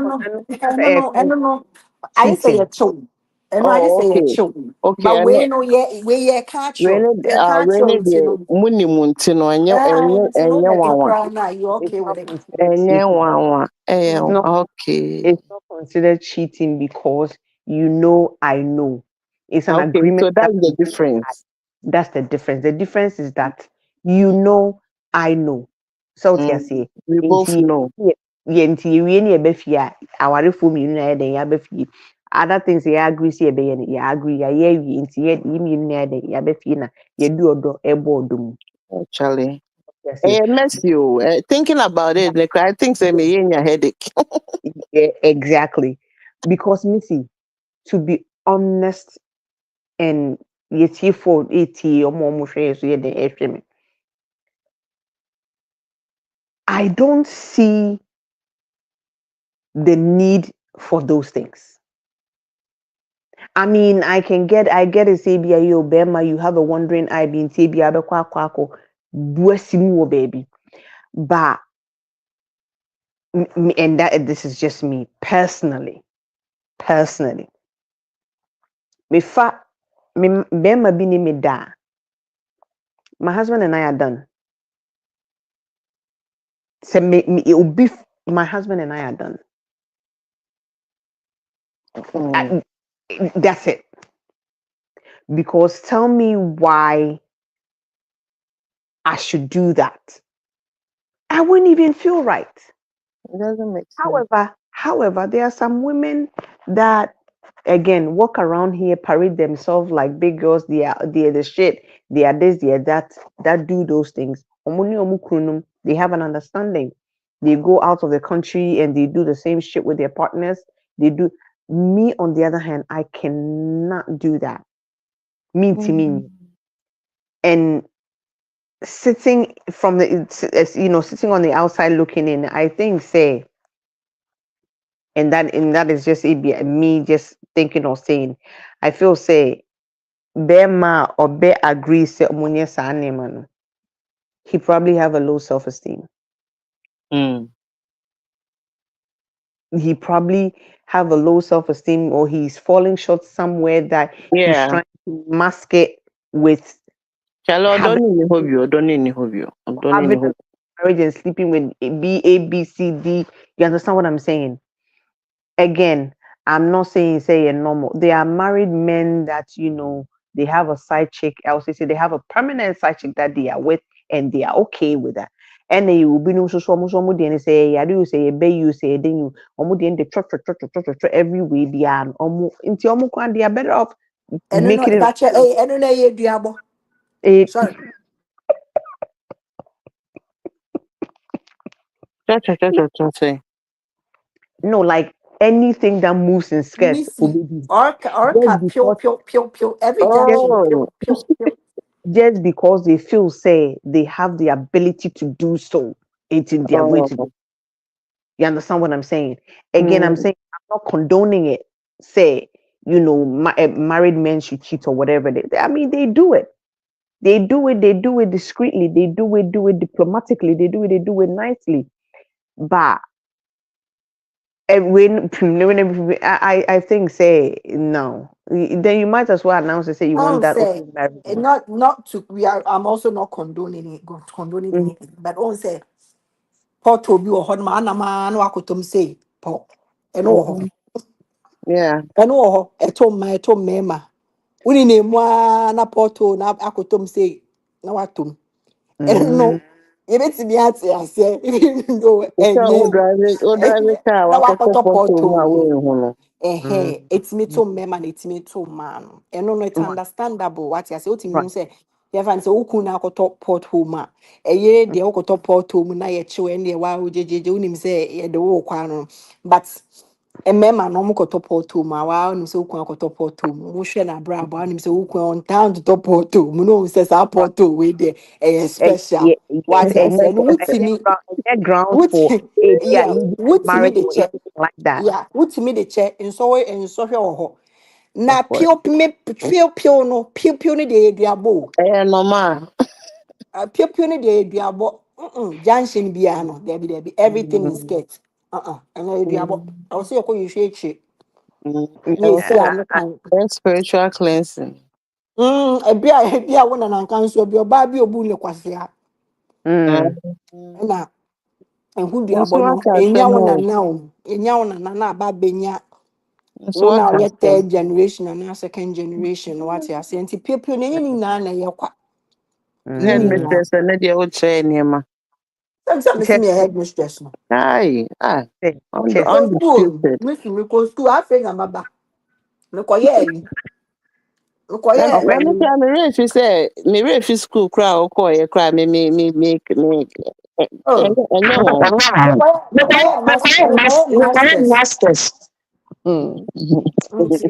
I say Cheating. a show. And I just oh say a okay show. okay But and we catch you. Catch when the you. munimunti no So no enye make a wawa crown now. You It's okay with not it? considered enye cheating. wawa No, okay it's not considered cheating because I know. It's an okay agreement so that that's the we had. difference. That's the difference. The difference is that I know. So what you say? We both know. Nti we ni ebe fie a awarefo mi na eden ya be fie. Other things you agree say ebe ye ya agree ya ye wi nti ye mi na eden ya be fie na ye du odo ebo odo mu. Actually, You see? mess you. Thinking about it, like, I think say me in your headache. Yeah, exactly. Because Missy, to be honest and yet ye for 80 or more shares so the I don't see the need for those things. I mean, I get a CBI yo bema, you have a wandering eye being CBI kwako, buesimu baby. But and that this is just me personally. Me fa me bema bini me da. My husband and I are done. So it will be my husband and I are done. Mm. That's it. Because tell me why I should do that. I wouldn't even feel right. It doesn't make sense. However, there are some women that again walk around here, parade themselves like big girls. They are the shit. They are this, they are that do those things. They have an understanding. They go out of the country and they do the same shit with their partners. They do. Me, on the other hand, I cannot do that. Mean to me. And sitting from sitting on the outside looking in, I think say, and that is just me just thinking or saying, I feel say Bema or be agree say omunye sa name no, he probably have a low self-esteem. He probably have a low self-esteem, or he's falling short somewhere that he's trying to mask it with Hello, having don't need hobby. marriage and sleeping with A, B, C, D. You understand what I'm saying? Again, I'm not saying say a normal. They are married men that they have a side chick. I also say they have a permanent side chick that they are with, and they are okay with that. And they will be no so almost and say, I do say, bay you say, then you almost the end the trot every way beyond almost into almost they are better off And no, making it. that's I don't know you diabo. it Sorry. no, like anything that moves in skirts will Missy. be Or just pure, because pure, pure, pure. Every junction, Oh, pure, pure, pure. just because they feel say they have the ability to do so, it's in their way to do. You understand what I'm saying? Again, I'm saying I'm not condoning it. Say, married men should cheat or whatever. I mean, they do it. They do it. They do it discreetly. They do it diplomatically. They do it nicely. But when I think say no, then you might as well announce and say you I want don't that say open marriage. not to we are. I'm also not condoning it, condoning Mhm. anything. But don't say Paul Toby or Hot man, man, no, I could say Paul. And oh, yeah. and oh, at home, my tom mema. Uni name one a porto na akotom say na watom. And no, Mhm. you bet me at say even though So, and drive car, na walk up wakoto to my porto. way. It's me to mema na it's me to man. And no, it's Right. understandable what you say. What Right. you say? You find say uku na akoto porto ma. Ye de akoto porto mu na ye chiwe and ye wa ujeje unim say ye de wo kwa no. But mmarima na ọmụ kọtọ pọtụ ma wa ọnụ sị ụkwụ akọtọ pọtụ mu mụhwẹ na abụọ abụọ ọnụ sị ụkwụ on town to pọtụ mu na ọmụ sị saa pọtụ wee dị ɛyɛ special Yes, wate ase no wutumi and grounds for wuti a yeah legal wutumi marriage de or kyɛ anything like that. yeah wutumi de kyɛ nsɔhwɛ wɔ hɔ na Of course. piopio no piopio no deɛ yɛ duabɔ o Normal. piopio no deɛ yɛ duabɔ junction biara no dabi everything is Mm, skirt ɛna yɛ duabɔ ɔwɔ sɛ yɛkɔ yɛhwɛ akyire. I'll Yes, say yeah, no. spiritual cleansing. Ebi a wo na nanka nso bi oba bi obu ne kwase a mm, na ehu du Nso abo no aka enya asɛm wo na o. na o enya wo na na aba benya Nso wo na aka ye asɛm. third generation and second generation what ya say nti people na ni na ye kwa ni na Headmistress na deɛ wokyerɛ nneɛma. some see me a headmistress no Aye, Chess. because school undisputed. me ko school I say na baba me ko ye me ko Na ye me tia me refi sɛ me refi school koraa a wokɔɔyɛ koraa me oh ɛnyɛ wɔn. me ko ye masters Mm. nti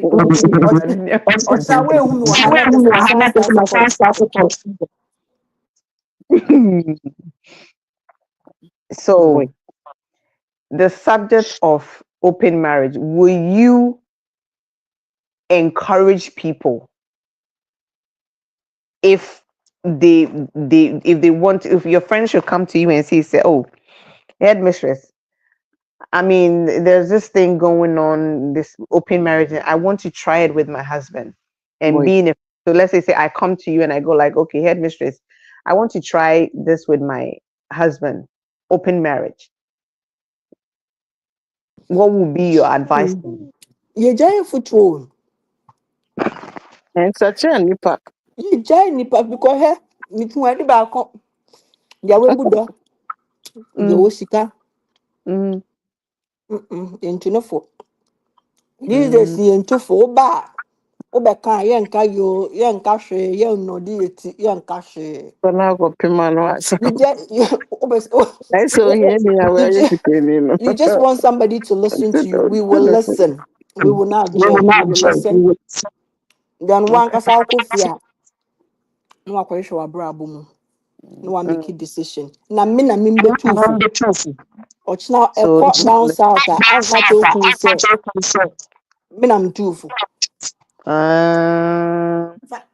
ọchịcha wee hu n'ụwa ha na-ekesa ma fast support. So, the subject of open marriage, will you encourage people if they want, if your friend should come to you and say, oh, headmistress, I mean, there's this thing going on, this open marriage, and I want to try it with my husband and Boy. being a, so let's say I come to you and I go like, okay, headmistress, I want to try this with my husband, open marriage. What would be your advice to me? Yɛgyae football. Nsakyerɛ nipa. Yɛgyae nipa because hɛ metu ade baako deɛ wabu dɔ deɛ Mm, wɔ sika mm, yɛntunofo. These days mm. yɛntufo woba a wobɛka a yɛnka yoo yɛnka hwee yɛnnɔde yɛti yɛnka hwee. Kɔnɔ akɔpem ano asɛm. Ɛsɛ ohia ni a wɔayɛ sikani no. You just want somebody to listen to you. We will listen. We will not judge. We will listen. Then one Okay. kasa akɔ fie a na wakɔhwehwɛ w'abrabɔ mu. No one make a decision. Na me mbetufo. Ochina So, ekɔ down south a anka to kun say me na mtufo.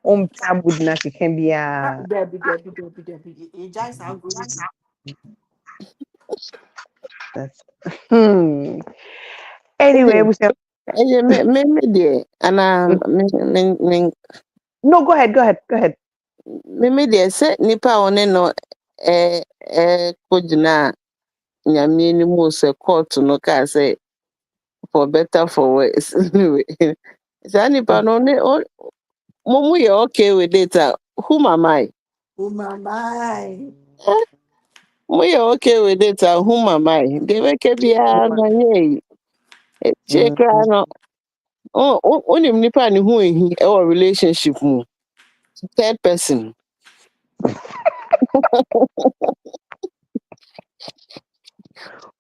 Umpa budna can be a Debbie. A giant are going to that's anyway, we say me dear, and no, go ahead. me dear, say nipa one no kojina nyame ni mu se court no ka say for better for worse. Anyway, say nipa no ne mo you okay with it. Whom am I? oh my. Eh, Mo you okay with it. Whom am I? They make be a na ye. Che kra no. Onim nipa ni hu ehi e relationship mu. Third person.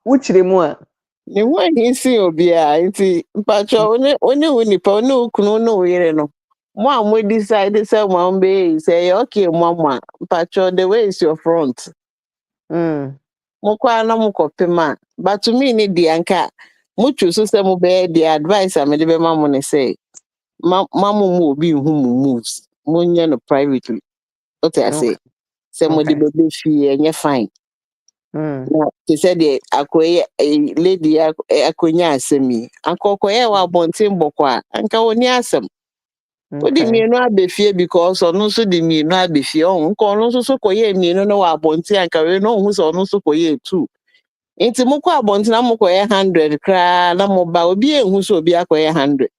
Which the Ni hu ehi si obi a nti mpacho one hu nipa one kunu no yere no. Mo a mo decide say mo be say okay mama mpacho the way is your front. Mo kwa na mo kopema but to me ni di anka mo choose say mo be the advice am de be ma mo ne say mamu mu obi hu mu moves mo nya no privately. What I say say mo de Okay. be fie enye fine. Na te sɛ deɛ akɔyɛ lady akɔnya asɛm yi akɔkɔyɛ wɔ abɔnten bɔkɔ a anka wɔni asɛm wode Okay. mmienu abɛfie because ɔno nso de mmienu abɛfie ɔho nka ɔno nso so kɔyɛ mmienu no wɔ abɔnten anka wei no ɔhu sɛ ɔno nso kɔyɛ two nti mokɔ abɔnten na mokɔyɛ 100 koraa na moba obi ɛnhu sɛ obi akɔyɛ 100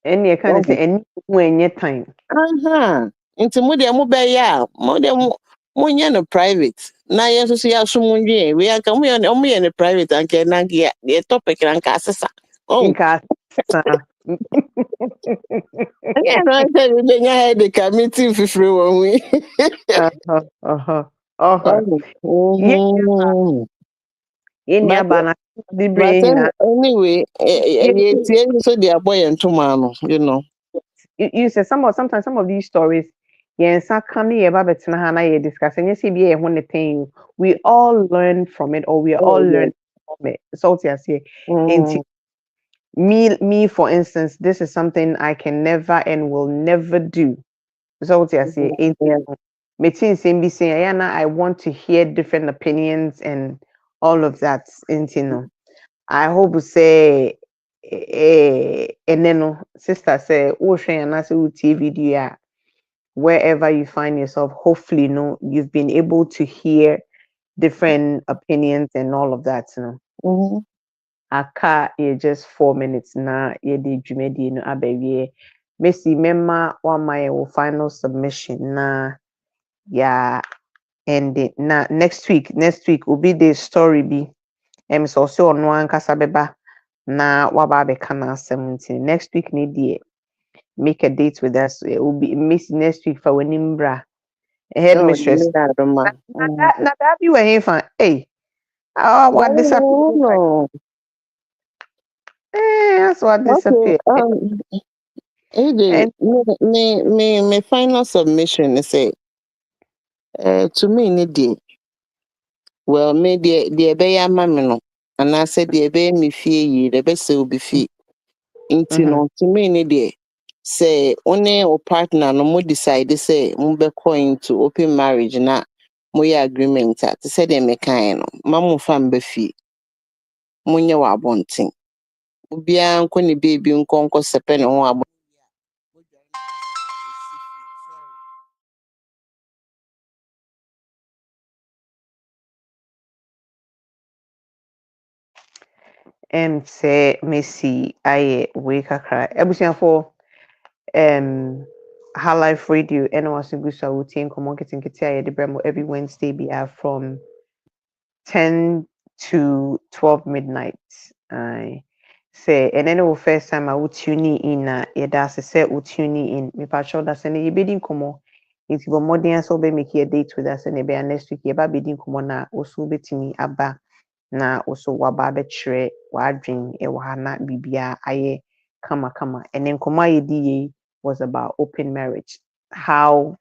Any kind of say any when your time. aha nti mo deɛ mobɛyɛ a mo deɛ monyɛ no private na yɛn nso so yɛaso mo ndwen wei anka moyɛ no private anka ɛna yɛ topic na anka asesa In case. ɛnyɛ no sɛ mebɛnya headache a meeting fifiri wɔ ho yi Yeah, in your but banner. The but brain. anyway yɛtie nso de abɔ yɛn ntoma no you know You say sometimes some of these stories, yeah, sakani ever hana you discuss and you see be when the thing we all learn from it or we all oh learn yes from it. So to say, and mm, me for instance, this is something I can never and will never do. So to say, in yeah meeting same be saying, yeah, I want to hear different opinions and all of that. You I hope say and then sister say oh and I say TV video wherever you find yourself, hopefully you've been able to hear different opinions and all of that. mhm. Aka just 4 minutes na ye di dwumadi no abawie. Messi mema wa my final submission na ya and it na next week will be the story be so so ono ankasa beba na waba abɛka n'asɛm nti next week ne deɛ make a date with us. It will be miss next week for winning bra head Oh, mistress. you got them, Na mm. that be where he found. Hey, what disappear? Oh no. That's what Okay. disappear. AJ, And me final submission is say, to me, ni di. Well, me the be ya mami no, and I said the be me fee ye, the best will be fee. Inti mm-hmm, no, to me ni di. Say, one or partner no mo decide say, mo be going to open marriage na mo ye agreement at. Say de me kind no, mamu fam be fee. Mo nye wa bonting. Obiara nkɔ ne baby nkɔ sɛpɛ ne ho abɔ. say Messi I wake a cry. Everything for High Life Radio and was a good so routine come on getting the bremo every Wednesday be from 10 to 12 midnight. I say, and then the first time I would tune in, yeah, that's a set would tune in. Me patch out that's any bidding come on. It's about more than so be make a date with us and be next week. Yeah, bidding come on na also be to me aba na also waba betre wadring e wahana bibia aye kama and then koma ye was about open marriage. How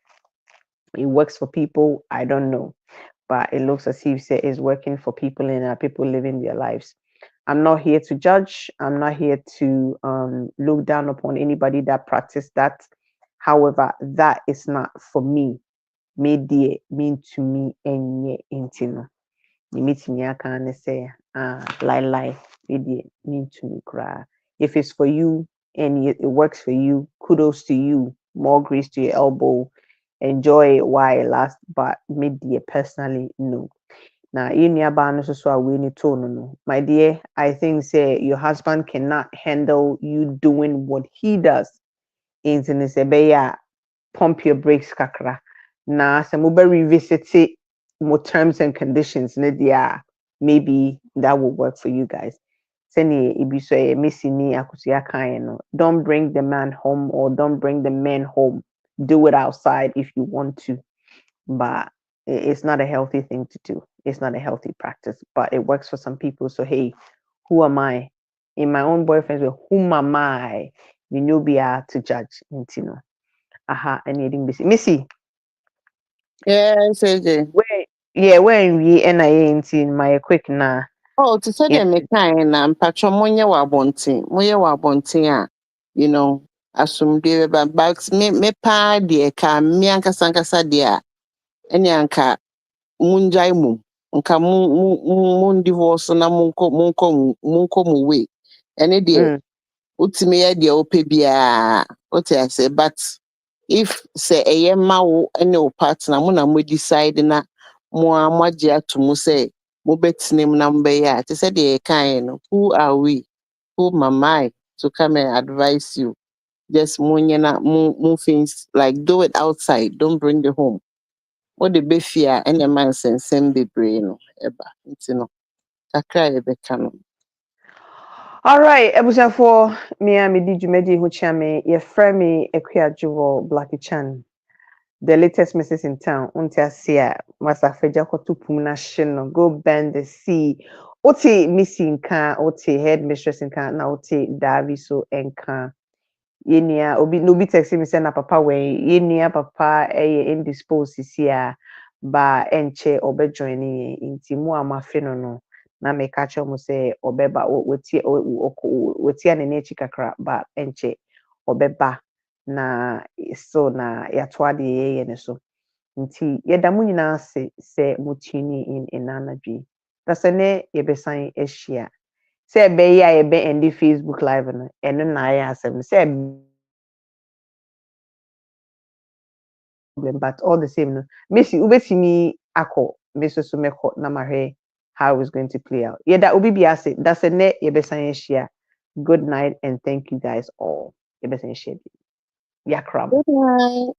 it works for people, I don't know, but it looks as if it's working for people and people living their lives. I'm not here to judge. I'm not here to look down upon anybody that practice that. However, that is not for me. Me dear mean to me enye intino. You meet me I can say lie me dear mean to me cry. If it's for you and it works for you, kudos to you. More grease to your elbow. Enjoy it while it lasts, but me dear personally no. Now, in your ban so we need to no. My dear, I think say your husband cannot handle you doing what he does. In say pump your brakes kakra. Na sɛ mobɛ revisit more terms and conditions ne deɛ maybe that will work for you guys. Sɛnea ebi so ɛyɛ Messi ne Akosua kaeɛ no, don't bring the man home or don't bring the men home. Do it outside if you want to, but it's not a healthy thing to do. It's not a healthy practice, but it works for some people. So hey, who am I? In my own boyfriend's way, whom am I? You know, be to judge, you know. Aha, and eating Missy. Yes, AJ. Where yeah, where we and my quick na. Oh, to say Yeah. them kind na mpatcho monye wa bonten. Monye wa bonten a, you know, asumdwe but me pa de ka me ankasa ankasa de a ene anka munjai mu. Nka mun divorce na munko mu way. Ene de utimi ya de ope bia. What I say, but if say eye ma wo ene o partner mo na mo decide na mo amagye ato mu say mo betinem na mbɛyɛ a te sɛ deɛ yɛkaeɛ no, who are we, who am I to come and advise you? Just monyɛ na mo things like do it outside, don't bring it home. What the bɛfie a ɛna ɛma nsɛnsɛm bebree no ɛba nti no kakra a yɛbɛka no. All right, ebusa for me and me di dwumadi ho chia me ye frɛ me Akuadwo wɔ Blackie Chan. The latest missus in town. Untia sia masa feja koto pum na hye no. Go bend the sea. Oti missy nka, oti headmistress nka, na oti Davi so nka. Yenia obi no bi text me say na papa we yenia papa indisposed sisi a ba enche obe joining inti mu amafe no na me catch mo say obeba woti ane nechi kakra ba enche obeba na so na yatoa de ye ne so nti yeda mu nyina se mo tuni in anadwi that's ne ye besan ehia say be ya ye be end Facebook live no eno na ya asem say but all the same no Messi ubetimi akọ meso so mekọ na mahwe how it's going to play out yeah that obi bi ase that's a net yebesan share good night and thank you guys all yebesan share yakram Good night.